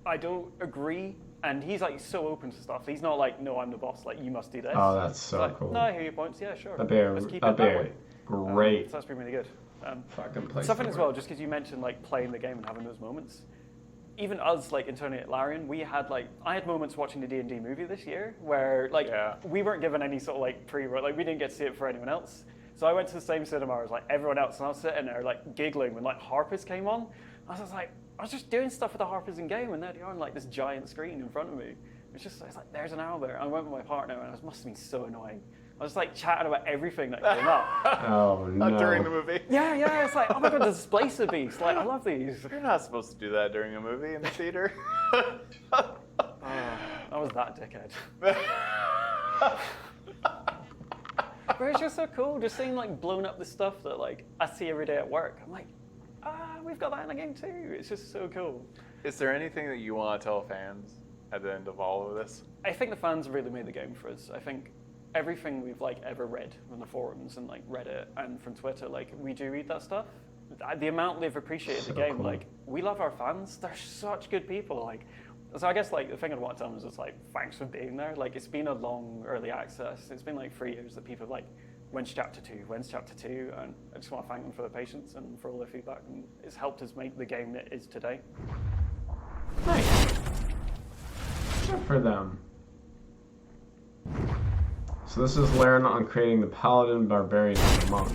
I don't agree. And he's like so open to stuff. He's not like, no, I'm the boss. Like, you must do this. Oh, that's so He's like, cool. No, I hear your points. Yeah, sure. That'd Let's keep be it that way. great. So that's been really good. Fucking place. Something to as well, work. just because you mentioned like playing the game and having those moments. Even us, like internally at Larian, I had moments watching the D&D movie this year where like we weren't given any sort of like like we didn't get to see it for anyone else. So I went to the same cinema as like everyone else, and I was sitting there like giggling when like Harpers came on. I was like, I was just doing stuff with the Harpers in game, and there they are on like this giant screen in front of me. It's like, there's an owlbear. I went with my partner, and it must have been so annoying. I was like chatting about everything that came up. Oh no. Not during the movie. Yeah, it's like, oh my god, the Displacer Beast. Like, I love these. You're not supposed to do that during a movie in the theater. I was that dickhead. But But it's just so cool, just seeing like blown up the stuff that like I see every day at work. I'm like, we've got that in the game too. It's just so cool. Is there anything that you want to tell fans at the end of all of this? I think the fans really made the game for us. I think everything we've like ever read from the forums and like Reddit and from Twitter, like we do read that stuff. The amount they've appreciated the game, cool. like we love our fans. They're such good people. Like, so I guess like the thing I want to tell them is just like thanks for being there. Like it's been a long early access. It's been like 3 years that people have like, when's chapter 2? When's chapter 2? And I just want to thank them for their patience and for all their feedback. And it's helped us make the game that it is today. Nice. Good for them. So this is Laren on creating the Paladin, Barbarian, and Monk.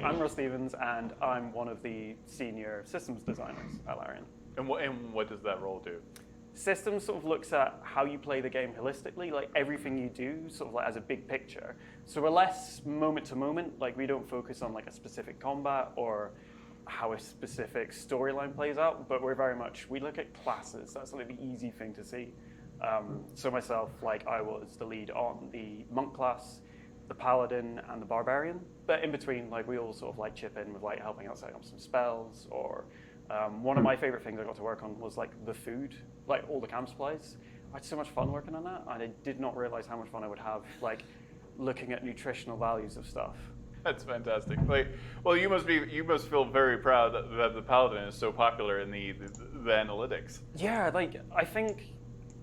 I'm Russ Stevens, and I'm one of the senior systems designers at Larian. And what does that role do? Systems sort of looks at how you play the game holistically, like everything you do sort of like as a big picture. So we're less moment to moment, like we don't focus on like a specific combat or how a specific storyline plays out, but we're very much, we look at classes. That's like the easy thing to see. So myself, like I was the lead on the Monk class, the Paladin, and the Barbarian. But in between, like we all sort of like chip in with like helping out setting up some spells, or one of my favorite things I got to work on was like the food, like all the camp supplies. I had so much fun working on that, and I did not realize how much fun I would have like looking at nutritional values of stuff. That's fantastic. Like, well, you must feel very proud that the Paladin is so popular in the analytics. Yeah, like I think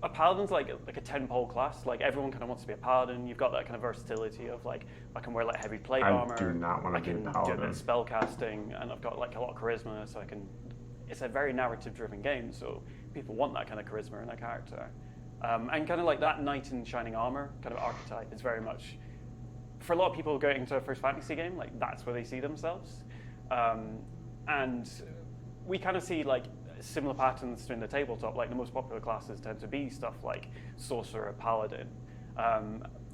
a Paladin's like a 10-pole class. Like everyone kind of wants to be a Paladin. You've got that kind of versatility of like I can wear like heavy plate armor. I do not want to be a do a Paladin. bit of spell casting, and I've got like a lot of charisma, so I can. It's a very narrative-driven game, so people want that kind of charisma in their character, and kind of like that knight in shining armor kind of archetype is very much. For a lot of people going into a first fantasy game, like that's where they see themselves, and we kind of see like similar patterns in the tabletop. Like the most popular classes tend to be stuff like sorcerer, paladin.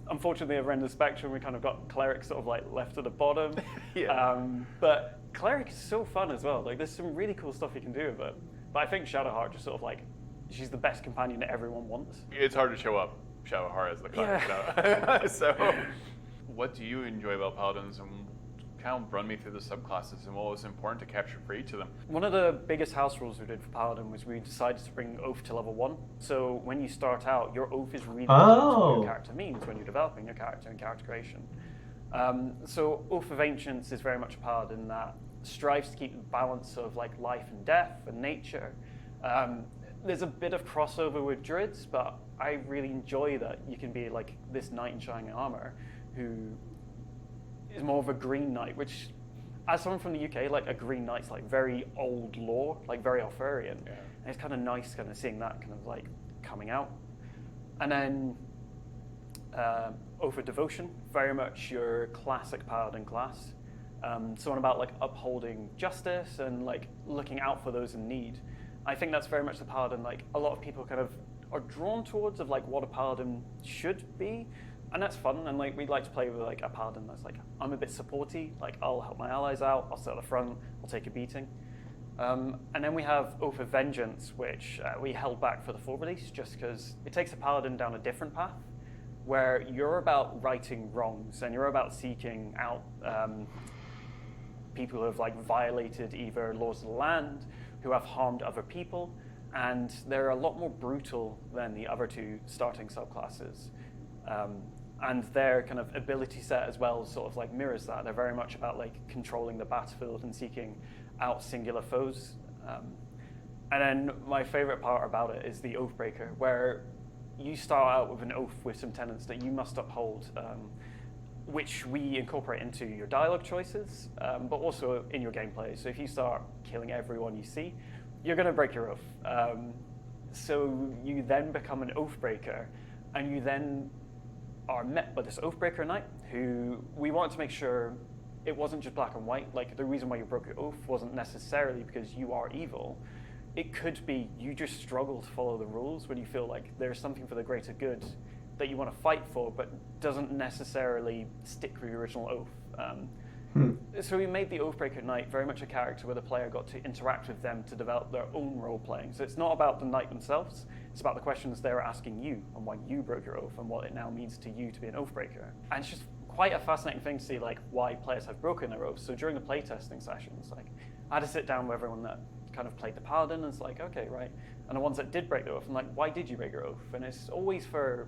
Unfortunately, over in the spectrum, we kind of got cleric sort of like left at the bottom. Yeah. But cleric is so fun as well. Like there's some really cool stuff you can do with it. But I think Shadowheart just sort of like she's the best companion that everyone wants. It's hard to show up Shadowheart as the cleric. Yeah. So, what do you enjoy about Paladins, and kind of run me through the subclasses and what was important to capture for each of them? One of the biggest house rules we did for Paladin was we decided to bring Oath to level 1. So when you start out, your Oath is really what your character means when you're developing your character and character creation. So Oath of Ancients is very much a Paladin that strives to keep the balance of like life and death and nature. There's a bit of crossover with Druids, but I really enjoy that you can be like this knight in shining armor who is more of a green knight, which, as someone from the UK, like a green knight's like very old lore, like very Arthurian. Yeah. And it's kind of nice kind of seeing that kind of like coming out. And then Oath of Devotion, very much your classic Paladin class. Someone about like upholding justice and like looking out for those in need. I think that's very much the Paladin like a lot of people kind of are drawn towards of like what a Paladin should be. And that's fun, and like we'd like to play with like a Paladin that's like, I'm a bit supporty, like I'll help my allies out, I'll sit at the front, I'll take a beating. And then we have Oath of Vengeance, which we held back for the full release just because it takes a Paladin down a different path, where you're about righting wrongs, and you're about seeking out people who have like violated either laws of the land, who have harmed other people, and they're a lot more brutal than the other two starting subclasses. And their kind of ability set as well sort of like mirrors that. They're very much about like controlling the battlefield and seeking out singular foes. And then my favorite part about it is the Oathbreaker, where you start out with an oath with some tenets that you must uphold, which we incorporate into your dialogue choices, but also in your gameplay. So if you start killing everyone you see, you're going to break your oath. So you then become an Oathbreaker, and you then are met by this Oathbreaker Knight, who we wanted to make sure it wasn't just black and white. Like the reason why you broke your oath wasn't necessarily because you are evil. It could be you just struggle to follow the rules when you feel like there's something for the greater good that you want to fight for, but doesn't necessarily stick with your original oath. So we made the Oathbreaker Knight very much a character where the player got to interact with them to develop their own role-playing. So it's not about the knight themselves, it's about the questions they're asking you and why you broke your oath and what it now means to you to be an Oathbreaker. And it's just quite a fascinating thing to see like why players have broken their oaths. So during the playtesting sessions, like I had to sit down with everyone that kind of played the Paladin and it's like, okay, right. And the ones that did break the oath, I'm like, why did you break your oath? And it's always for...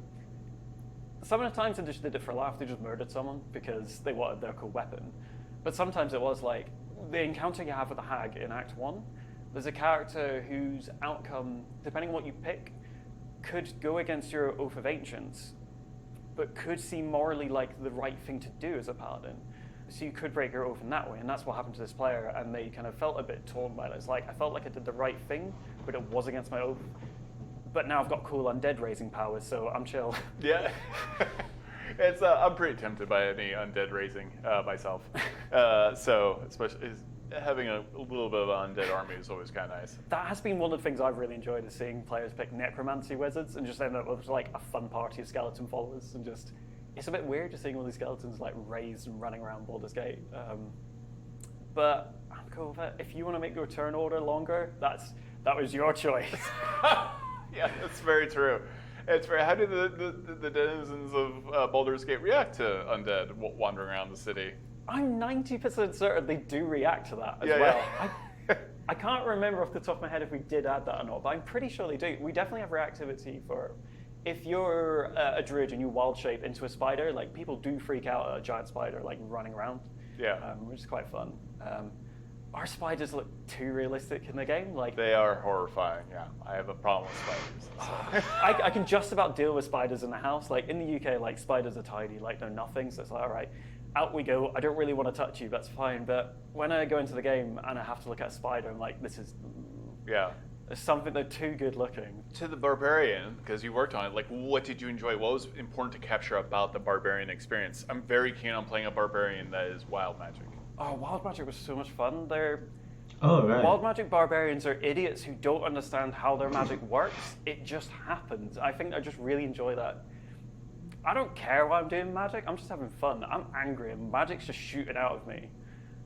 Some of the times they just did it for a laugh, they just murdered someone because they wanted their cool weapon. But sometimes it was like, the encounter you have with the hag in Act 1, there's a character whose outcome, depending on what you pick, could go against your Oath of Ancients, but could seem morally like the right thing to do as a paladin. So you could break your oath in that way, and that's what happened to this player, and they kind of felt a bit torn by it. It's like, I felt like I did the right thing, but it was against my oath. But now I've got cool undead raising powers, so I'm chill. Yeah. It's I'm pretty tempted by any undead raising myself. So especially having a little bit of an undead army is always kind of nice. That has been one of the things I've really enjoyed, is seeing players pick necromancy wizards and just end up with like a fun party of skeleton followers, and just it's a bit weird just seeing all these skeletons like raised and running around Baldur's Gate. But I'm cool with it. If you want to make your turn order longer, that was your choice. Yeah, that's very true. It's very. How do the denizens of Baldur's Gate react to undead wandering around the city? I'm 90% certain they do react to that as Yeah, well. yeah. I can't remember off the top of my head if we did add that or not, but I'm pretty sure they do. We definitely have reactivity for if you're a druid and you wild shape into a spider. Like people do freak out at a giant spider like running around. Yeah, which is quite fun. Our spiders look too realistic in the game. Like they are horrifying. Yeah, I have a problem with spiders. So. I can just about deal with spiders in the house. Like in the UK, like spiders are tiny, like they're nothing. So it's like, all right, out we go. I don't really want to touch you. That's fine. But when I go into the game and I have to look at a spider, I'm like, this is Yeah. there's something they're too good looking. To the barbarian, because you worked on it, like what did you enjoy? What was important to capture about the barbarian experience? I'm very keen on playing a barbarian that is wild magic. Oh, wild magic was so much fun. Oh, right. Wild magic barbarians are idiots who don't understand how their magic works. It just happens. I think I just really enjoy that. I don't care why I'm doing magic. I'm just having fun. I'm angry and magic's just shooting out of me.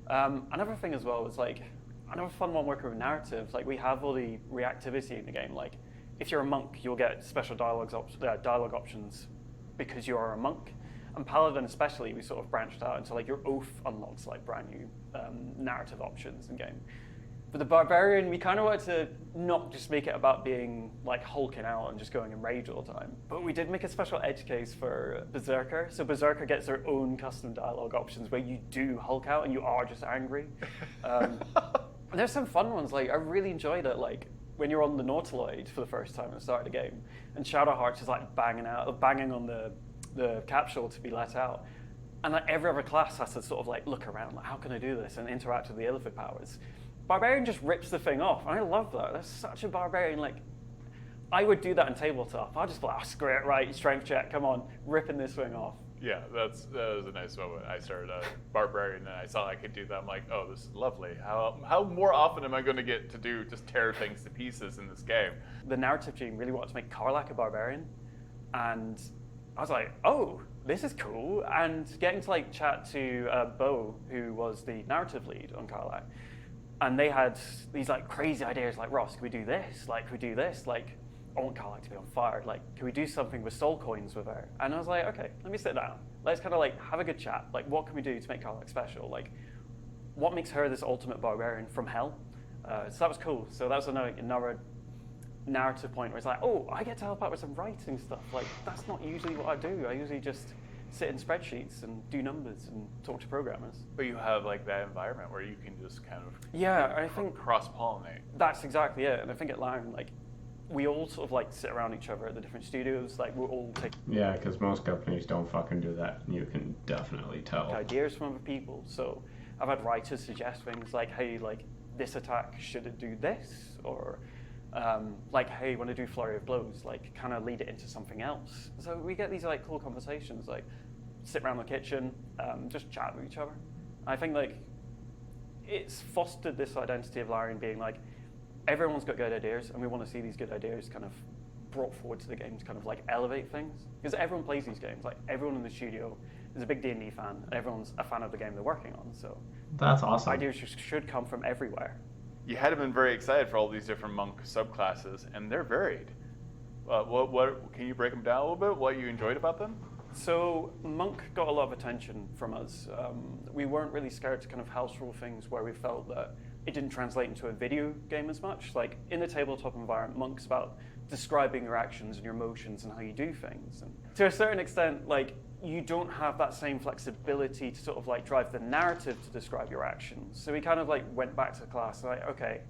Another thing as well was like, another fun one working with narratives. Like we have all the reactivity in the game. Like if you're a monk, you'll get special dialogue options because you are a monk. And Paladin especially, we sort of branched out into like your oath unlocks like brand new narrative options in game. For the Barbarian, we kind of wanted to not just make it about being like hulking out and just going in rage all the time, but we did make a special edge case for Berserker. So Berserker gets their own custom dialogue options where you do hulk out and you are just angry. There's some fun ones, like I really enjoyed it, like when you're on the Nautiloid for the first time at the start of the game, and Shadowhearts is like banging on the capsule to be let out. And like every other class has to sort of like look around, like how can I do this, and interact with the Illithid powers. Barbarian just rips the thing off, and I love that. That's such a barbarian, like, I would do that in tabletop. I'd just be like, oh, screw it, right, strength check, come on, ripping this thing off. Yeah, that was a nice moment. I started a barbarian and I saw I could do that. I'm like, oh, this is lovely. How more often am I going to get to do just tear things to pieces in this game? The narrative team really wanted to make Karlach a barbarian, and I was like, oh, this is cool. And getting to like chat to Bo, who was the narrative lead on Karlach, and they had these like crazy ideas like, Ross, can we do this? Like, can we do this? Like, I want Karlach to be on fire. Like, can we do something with soul coins with her? And I was like, okay, let me sit down. Let's kind of like have a good chat. Like, what can we do to make Karlach special? Like, what makes her this ultimate barbarian from hell? So that was cool. So that was another narrative point where it's like, oh, I get to help out with some writing stuff. Like, that's not usually what I do. I usually just sit in spreadsheets and do numbers and talk to programmers. But you have like that environment where you can just kind of I think cross-pollinate. That's exactly it. And I think at Lion, like, we all sort of like sit around each other at the different studios. Like, we're all taking Yeah, because most companies don't fucking do that. You can definitely tell. ideas from other people. So I've had writers suggest things like, hey, like, this attack, should it do this? Or like, hey, want to do flurry of blows, like kind of lead it into something else. So we get these like cool conversations, like sit around the kitchen, just chat with each other. I think like it's fostered this identity of Larian being like, everyone's got good ideas and we want to see these good ideas kind of brought forward to the game to kind of like elevate things. Because everyone plays these games, like everyone in the studio is a big D&D fan, and everyone's a fan of the game they're working on. So That's awesome. ideas should come from everywhere. You had been very excited for all these different monk subclasses, and they're varied. What can you break them down a little bit? What you enjoyed about them? So Monk got a lot of attention from us. We weren't really scared to kind of house rule things where we felt that it didn't translate into a video game as much. Like in the tabletop environment, Monk's about describing your actions and your emotions and how you do things. And to a certain extent, like you don't have that same flexibility to sort of like drive the narrative to describe your actions. So we kind of like went back to the class and like, okay,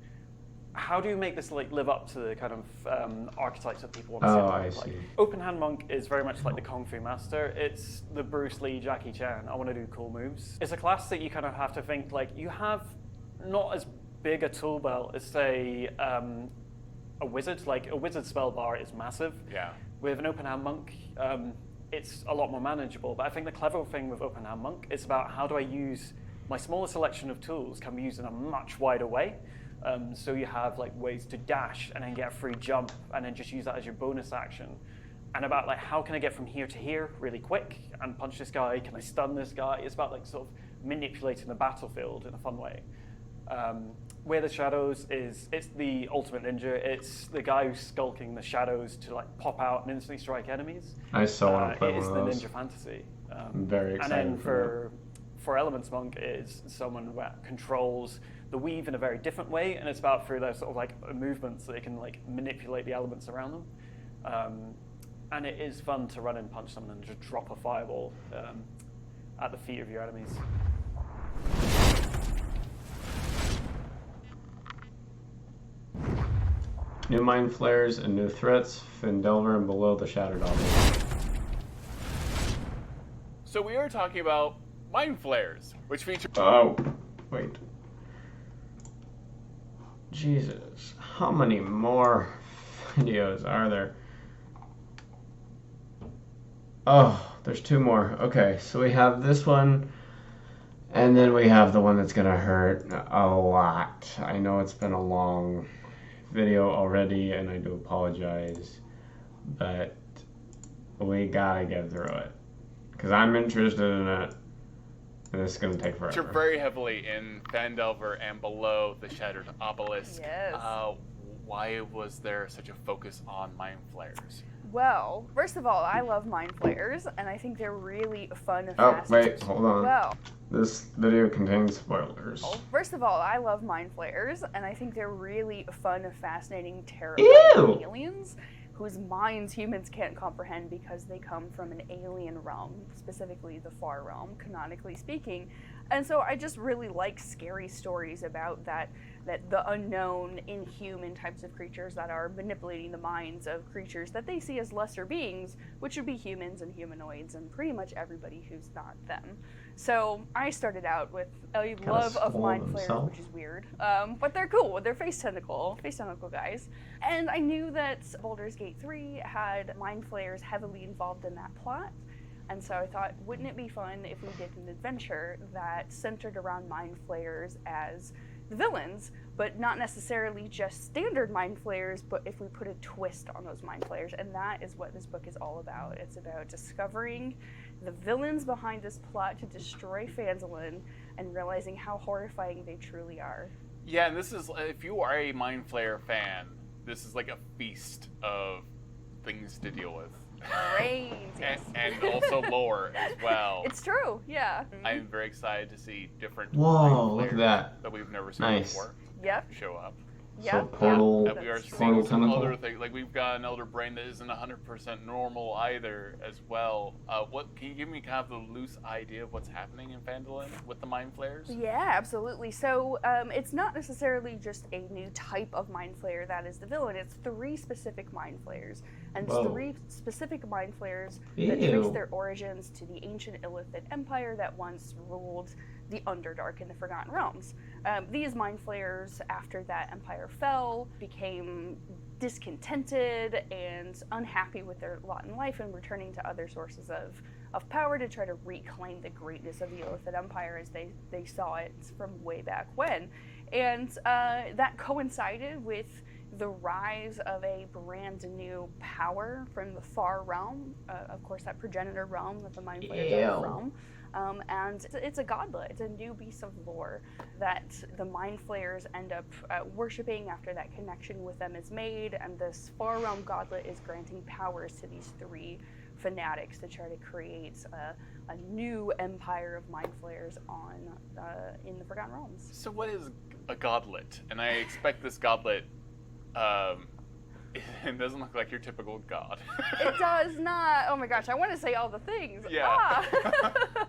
how do you make this like live up to the kind of archetypes that people want to see? I Like, see. Open Hand Monk is very much like the Kung Fu Master. It's the Bruce Lee, Jackie Chan. I want to do cool moves. It's a class that you kind of have to think like you have not as big a tool belt as say a wizard. Like a wizard spell bar is massive. Yeah. With an Open Hand Monk, it's a lot more manageable. But I think the clever thing with Open Hand Monk is about how do I use my smaller selection of tools can be used in a much wider way. So you have like ways to dash and then get a free jump and then just use that as your bonus action. And about like how can I get from here to here really quick and punch this guy? Can I stun this guy? It's about like sort of manipulating the battlefield in a fun way. Where the Shadows is, it's the ultimate ninja. It's the guy who's skulking the shadows to like pop out and instantly strike enemies. I so want to play It one is of the those. ninja fantasy. I'm very excited. And then for Elements Monk is someone that controls the weave in a very different way, and it's about through those sort of like movements that they can like manipulate the elements around them. And it is fun to run and punch someone and just drop a fireball at the feet of your enemies. New mind flares and new threats, Findelver and below the Shattered Obelisk. So we are talking about mind flares, which feature. Oh, wait. Jesus, how many more videos are there? Oh, there's two more. Okay, so we have this one, and then we have the one that's gonna hurt a lot. I know it's been a long video already, and I do apologize, but we gotta get through it because I'm interested in it, and it's gonna take Feature forever. very heavily in Phandelver and below the Shattered Obelisk. Yes. Why was there such a focus on mind flares? Well, first of all, I love mind flayers, and I think they're really fun and Oh, fast. wait, hold on. Well, This video contains spoilers. first of all, I love mind flayers, and I think they're really fun, fascinating, Ew! terrifying aliens whose minds humans can't comprehend because they come from an alien realm, specifically the Far Realm, canonically speaking. And so I just really like scary stories about that the unknown, inhuman types of creatures that are manipulating the minds of creatures that they see as lesser beings, which would be humans and humanoids and pretty much everybody who's not them. So I started out with a love of swallow mind flayers, himself. which is weird, but they're cool. They're face tentacle guys. And I knew that Baldur's Gate 3 had mind flayers heavily involved in that plot. And so I thought, wouldn't it be fun if we did an adventure that centered around mind flayers as the villains, but not necessarily just standard mind flayers, but if we put a twist on those mind flayers. And that is what this book is all about. It's about discovering the villains behind this plot to destroy Phandelin and realizing how horrifying they truly are. Yeah, and this is, if you are a mind flayer fan, this is like a feast of things to deal with. Great. and also lore as well. It's true, yeah. I'm very excited to see different Whoa, mind look at flayers that. we've never seen Nice. before Yep. show up. So Yep. portal, And we are That's true. seeing portal some tentacle. other things. Like we've got an elder brain that isn't 100% normal either as well. What can you give me kind of the loose idea of what's happening in Phandelin with the mind flayers? Yeah, absolutely. So it's not necessarily just a new type of mind flayer that is the villain. It's 3 specific mind flayers. And it's Whoa. 3 specific mind flayers that Ew. trace their origins to the ancient Illithid Empire that once ruled the Underdark in the Forgotten Realms. These mind flayers, after that empire fell, became discontented and unhappy with their lot in life and returning to other sources of power to try to reclaim the greatness of the Illithid Empire as they saw it from way back when. And that coincided with the rise of a brand new power from the far realm, of course, that progenitor realm that the Mind Flayers are from. And it's a godlet. It's a new piece of lore that the Mind Flayers end up worshipping after that connection with them is made. And this far realm godlet is granting powers to these 3 fanatics to try to create a new empire of Mind Flayers in the Forgotten Realms. So what is a godlet? And I expect this godlet, it doesn't look like your typical god. It does not. Oh my gosh, I want to say all the things. Yeah. Ah.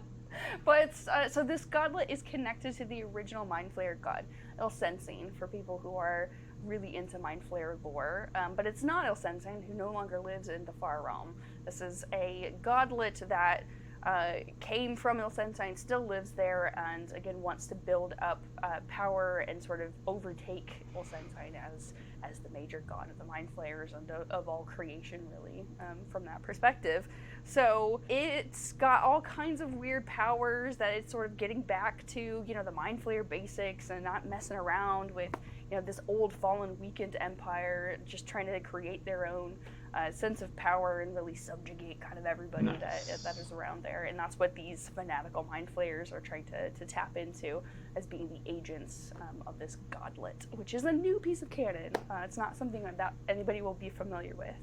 But so this godlet is connected to the original Mind Flayer god, aMayesing, for people who are really into Mind Flayer lore. But it's not aMayesing, who no longer lives in the Far Realm. This is a godlet that came from aMayesing, still lives there, and again wants to build up power and sort of overtake aMayesing as the major god of the Mind Flayers and of all creation, really, from that perspective. So it's got all kinds of weird powers that it's sort of getting back to, the Mind Flayer basics and not messing around with, this old fallen weakened empire, just trying to create their own sense of power and really subjugate kind of everybody that is around there. And that's what these fanatical Mind Flayers are trying to tap into as being the agents of this godlet, which is a new piece of canon. It's not something that anybody will be familiar with.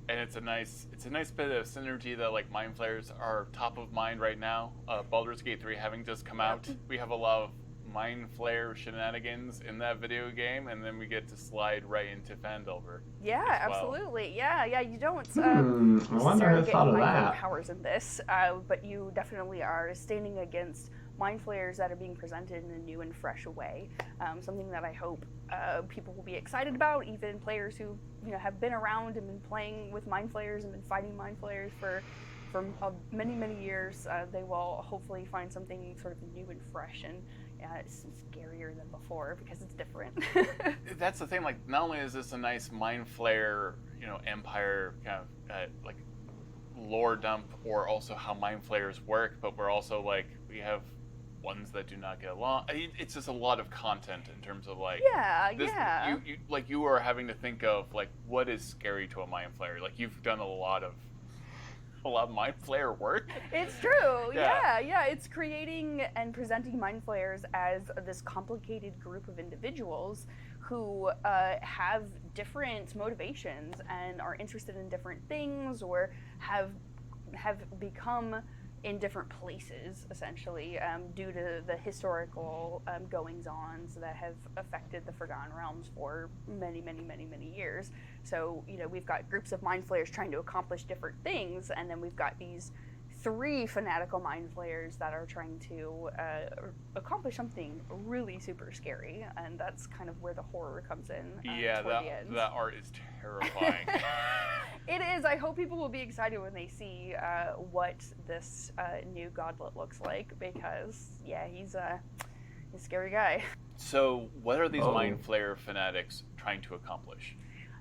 And it's a nice bit of synergy that like Mind Flayers are top of mind right now. Baldur's Gate 3 having just come out, we have a lot of Mind Flayer shenanigans in that video game, and then we get to slide right into Phandelver. Yeah, absolutely. Yeah, you don't I wonder who thought of Mind that. Flayer powers in this, but you definitely are standing against Mind Flayers that are being presented in a new and fresh way. Something that I hope people will be excited about, even players who have been around and been playing with Mind Flayers and been fighting Mind Flayers for many years. They will hopefully find something sort of new and fresh and it's scarier than before because it's different. That's the thing. Like, not only is this a nice Mind Flayer, empire kind of like lore dump, or also how Mind Flayers work, but we're also like we have ones that do not get along. It's just a lot of content in terms of like you are having to think of like what is scary to a Mind Flayer. Like you've done a lot of Mind Flayer work. It's true. Yeah. It's creating and presenting Mind Flayers as this complicated group of individuals who have different motivations and are interested in different things, or have become in different places, essentially, due to the historical goings-ons that have affected the Forgotten Realms for many years. So, we've got groups of Mind Flayers trying to accomplish different things, and then we've got these 3 fanatical Mind Flayers that are trying to accomplish something really super scary, and that's kind of where the horror comes in. That art is terrifying. It is. I hope people will be excited when they see what this new godlet looks like, because he's a scary guy. So what are these Mind Flayer fanatics trying to accomplish?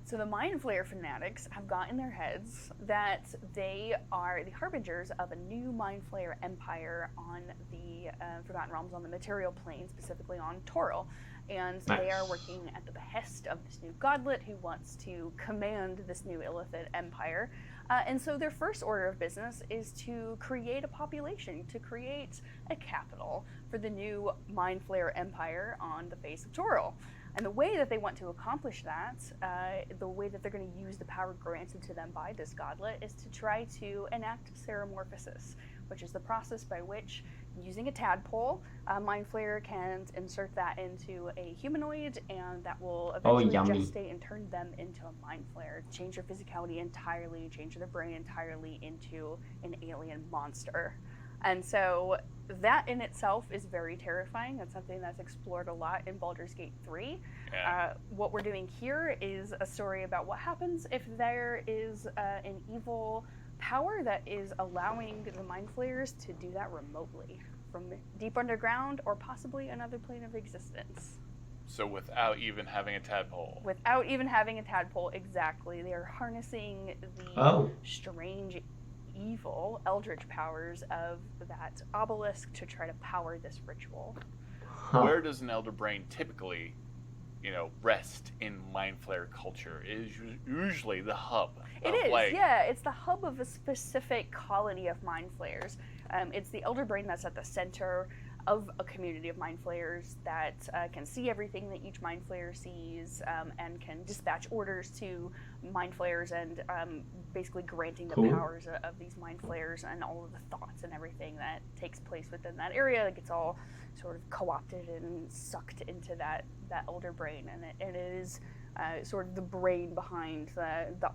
So the Mind Flayer fanatics have got in their heads that they are the harbingers of a new Mind Flayer empire on the Forgotten Realms, on the material plane, specifically on Toril. And they are working at the behest of this new godlet who wants to command this new Illithid empire. And so their first order of business is to create a population, to create a capital for the new Mind Flayer empire on the face of Toril. And the way that they want to accomplish that, the way that they're going to use the power granted to them by this godlet, is to try to enact ceramorphosis, which is the process by which, using a tadpole, Mind Flayer can insert that into a humanoid, and that will eventually gestate and turn them into a Mind Flayer, change their physicality entirely, change their brain entirely into an alien monster. And so that in itself is very terrifying. That's something that's explored a lot in Baldur's Gate 3. Yeah. What we're doing here is a story about what happens if there is an evil power that is allowing the Mind Flayers to do that remotely from deep underground or possibly another plane of existence. So without even having a tadpole. Without even having a tadpole, exactly. They are harnessing the strange evil eldritch powers of that obelisk to try to power this ritual. Where does an elder brain typically rest in Mind Flayer culture. It is usually the hub. It is, yeah. It's the hub of a specific colony of Mind Flayers. It's the Elder Brain that's at the center of a community of Mind Flayers that can see everything that each Mind Flayer sees and can dispatch orders to Mind Flayers and basically granting the powers of these Mind Flayers and all of the thoughts and everything that takes place within that area. It gets all sort of co-opted and sucked into that Elder Brain, and it is sort of the brain behind the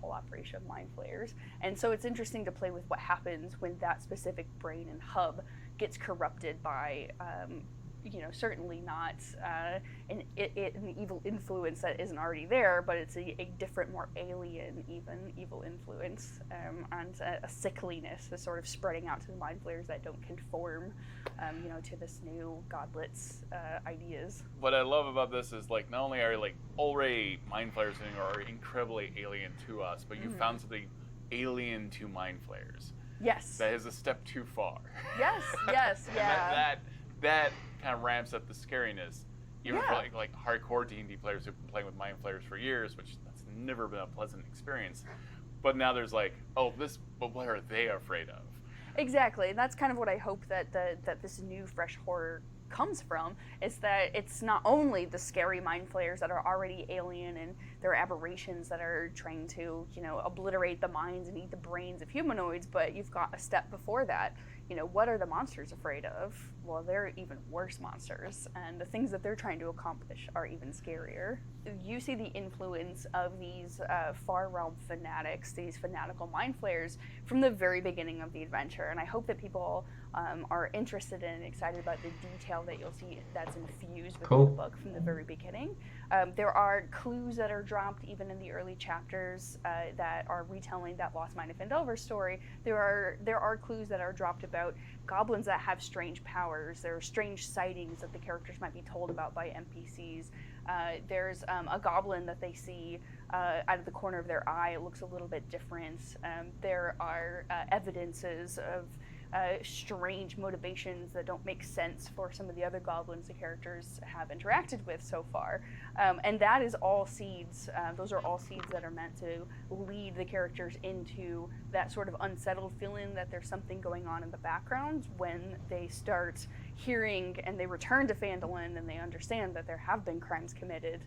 whole operation of Mind Flayers. And so it's interesting to play with what happens when that specific brain and hub gets corrupted by, certainly not an evil influence that isn't already there, but it's a different, more alien, even evil influence, and a sickliness is sort of spreading out to the Mind Flayers that don't conform, to this new godlet's ideas. What I love about this is not only are already Mind Flayers are incredibly alien to us, but you found something alien to Mind Flayers. Yes. That is a step too far. Yes, yeah. And that kind of ramps up the scariness. Even for hardcore D&D players who've been playing with Mind Flayers for years, which that's never been a pleasant experience. But now there's but what are they afraid of? Exactly. And that's kind of what I hope that this new fresh horror comes from, is that it's not only the scary Mind Flayers that are already alien and their aberrations that are trying to, obliterate the minds and eat the brains of humanoids, but you've got a step before that. What are the monsters afraid of? Well, they're even worse monsters, and the things that they're trying to accomplish are even scarier. You see the influence of these far realm fanatics, these fanatical Mind Flayers, from the very beginning of the adventure, and I hope that people are interested in and excited about the detail that you'll see that's infused within the book from the very beginning. There are clues that are dropped even in the early chapters that are retelling that Lost Mine of Phandelver story. There are clues that are dropped about goblins that have strange powers. There are strange sightings that the characters might be told about by NPCs. There's a goblin that they see out of the corner of their eye. It looks a little bit different. There are evidences of strange motivations that don't make sense for some of the other goblins the characters have interacted with so far. And that is all seeds. Those are all seeds that are meant to lead the characters into that sort of unsettled feeling that there's something going on in the background when they start hearing and they return to Phandalin and they understand that there have been crimes committed.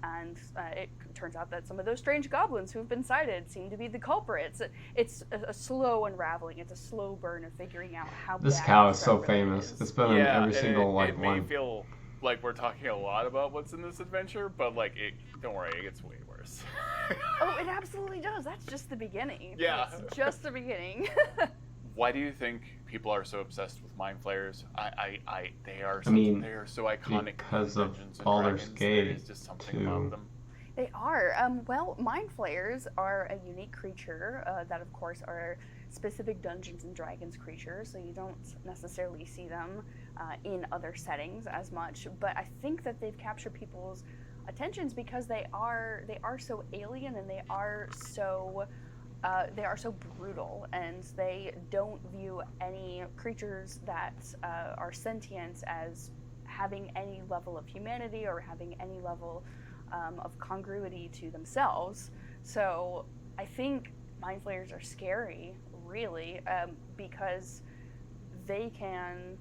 And it turns out that some of those strange goblins who've been sighted seem to be the culprits. It's a slow unraveling. It's a slow burn of figuring out how this bad cow is this so really famous. is. It's been in every single it may one. feel like we're talking a lot about what's in this adventure, but don't worry, it gets way worse. Oh, it absolutely does. That's just the beginning. Yeah. That's just the beginning. Why do you think people are so obsessed with Mind Flayers? They are so iconic. Because of Dungeons and Baldur's Dragons. Gate, There is just something about them. They are. Well, Mind Flayers are a unique creature that, of course, are specific Dungeons and Dragons creatures, so you don't necessarily see them in other settings as much. But I think that they've captured people's attentions because they are so alien and they are so brutal, and they don't view any creatures that are sentient as having any level of humanity or having any level of congruity to themselves. So I think Mind Flayers are scary, really, because they can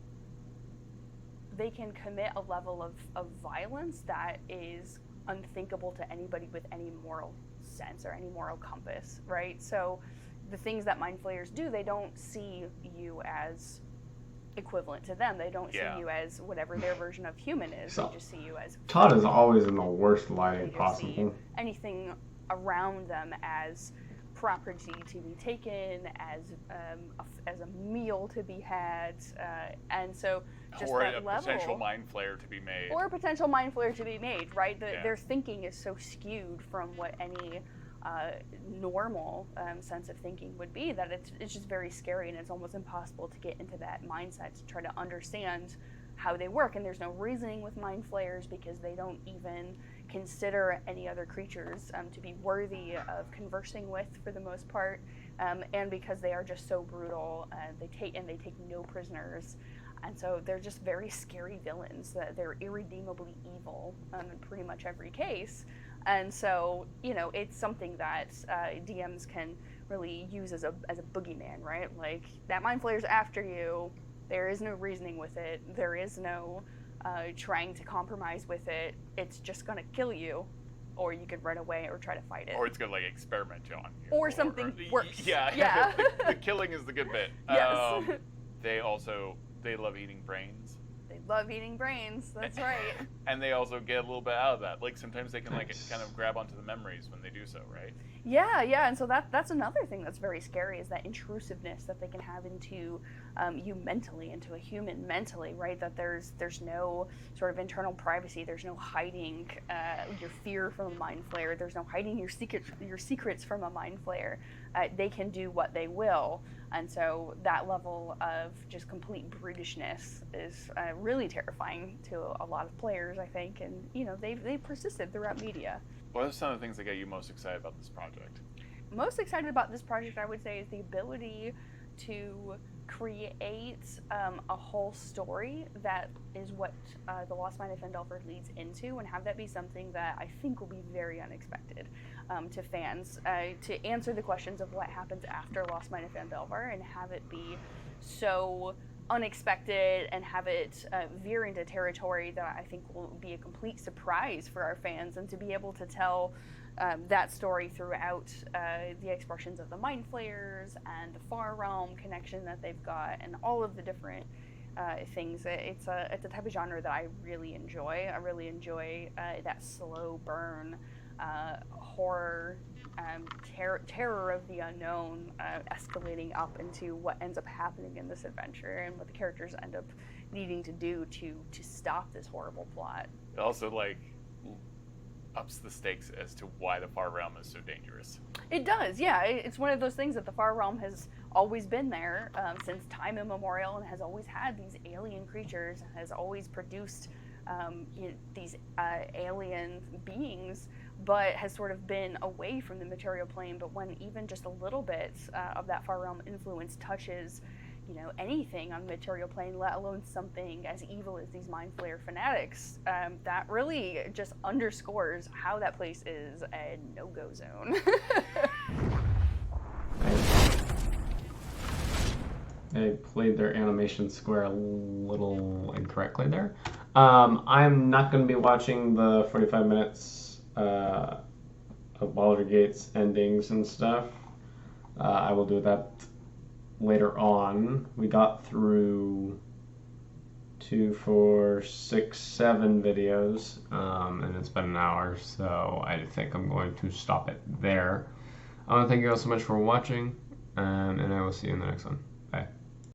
commit a level of violence that is unthinkable to anybody with any moral sense or any moral compass, right? So the things that Mind Flayers do, they don't see you as equivalent to them. They don't see you as whatever their version of human is. They just see you as... Todd is always in the worst lighting They just possible. see anything around them as property to be taken, as a meal to be had, and so just or that a level, potential Mind Flayer to be made. or a potential Mind Flayer to be made, right? Their thinking is so skewed from what any normal sense of thinking would be that it's just very scary, and it's almost impossible to get into that mindset to try to understand how they work. And there's no reasoning with Mind Flayers because they don't even consider any other creatures to be worthy of conversing with for the most part, and because they are just so brutal, they take no prisoners. And so they're just very scary villains. That they're irredeemably evil in pretty much every case. And so, it's something that DMs can really use as a boogeyman, right? Like, that Mind Flayer's after you. There is no reasoning with it. There is no trying to compromise with it. It's just going to kill you. Or you could run away or try to fight it. Or it's gonna like experiment on you. Or something worse. Yeah. The killing is the good bit. Yes. They love eating brains. They love eating brains. That's right. And they also get a little bit out of that. Like sometimes they can like kind of grab onto the memories when they do so, right? Yeah, and so that's another thing that's very scary is that intrusiveness that they can have into you mentally, into a human mentally, right? That there's no sort of internal privacy. There's no hiding your fear from a Mind Flayer. There's no hiding your secrets from a Mind Flayer. They can do what they will, and so that level of just complete brutishness is really terrifying to a lot of players, I think, and they've persisted throughout media. What are some of the things that get you most excited about this project? Most excited about this project, I would say, is the ability to create a whole story that is what the Lost Mine of Phandelver leads into, and have that be something that I think will be very unexpected to fans, to answer the questions of what happens after Lost Mine of Phandelver, and have it be so unexpected and have it veer into territory that I think will be a complete surprise for our fans, and to be able to tell that story throughout the expressions of the Mind Flayers and the Far Realm connection that they've got, and all of the different things. It's a type of genre that I really enjoy. I really enjoy that slow burn horror, terror of the unknown, escalating up into what ends up happening in this adventure, and what the characters end up needing to do to stop this horrible plot. It also like ups the stakes as to why the Far Realm is so dangerous. It does, yeah. It's one of those things that the Far Realm has always been there since time immemorial, and has always had these alien creatures, and has always produced these alien beings, but has sort of been away from the material plane. But when even just a little bit of that Far Realm influence touches anything on the material plane, let alone something as evil as these Mind Flayer fanatics, that really just underscores how that place is a no-go zone. I played their animation square a little incorrectly there. I'm not going to be watching the 45 minutes of Baulder Gate's endings and stuff. I will do that later on. We got through 2, 4, 6, 7 videos, and it's been an hour, so I think I'm going to stop it there. I want to thank you all so much for watching, and I will see you in the next one. Bye.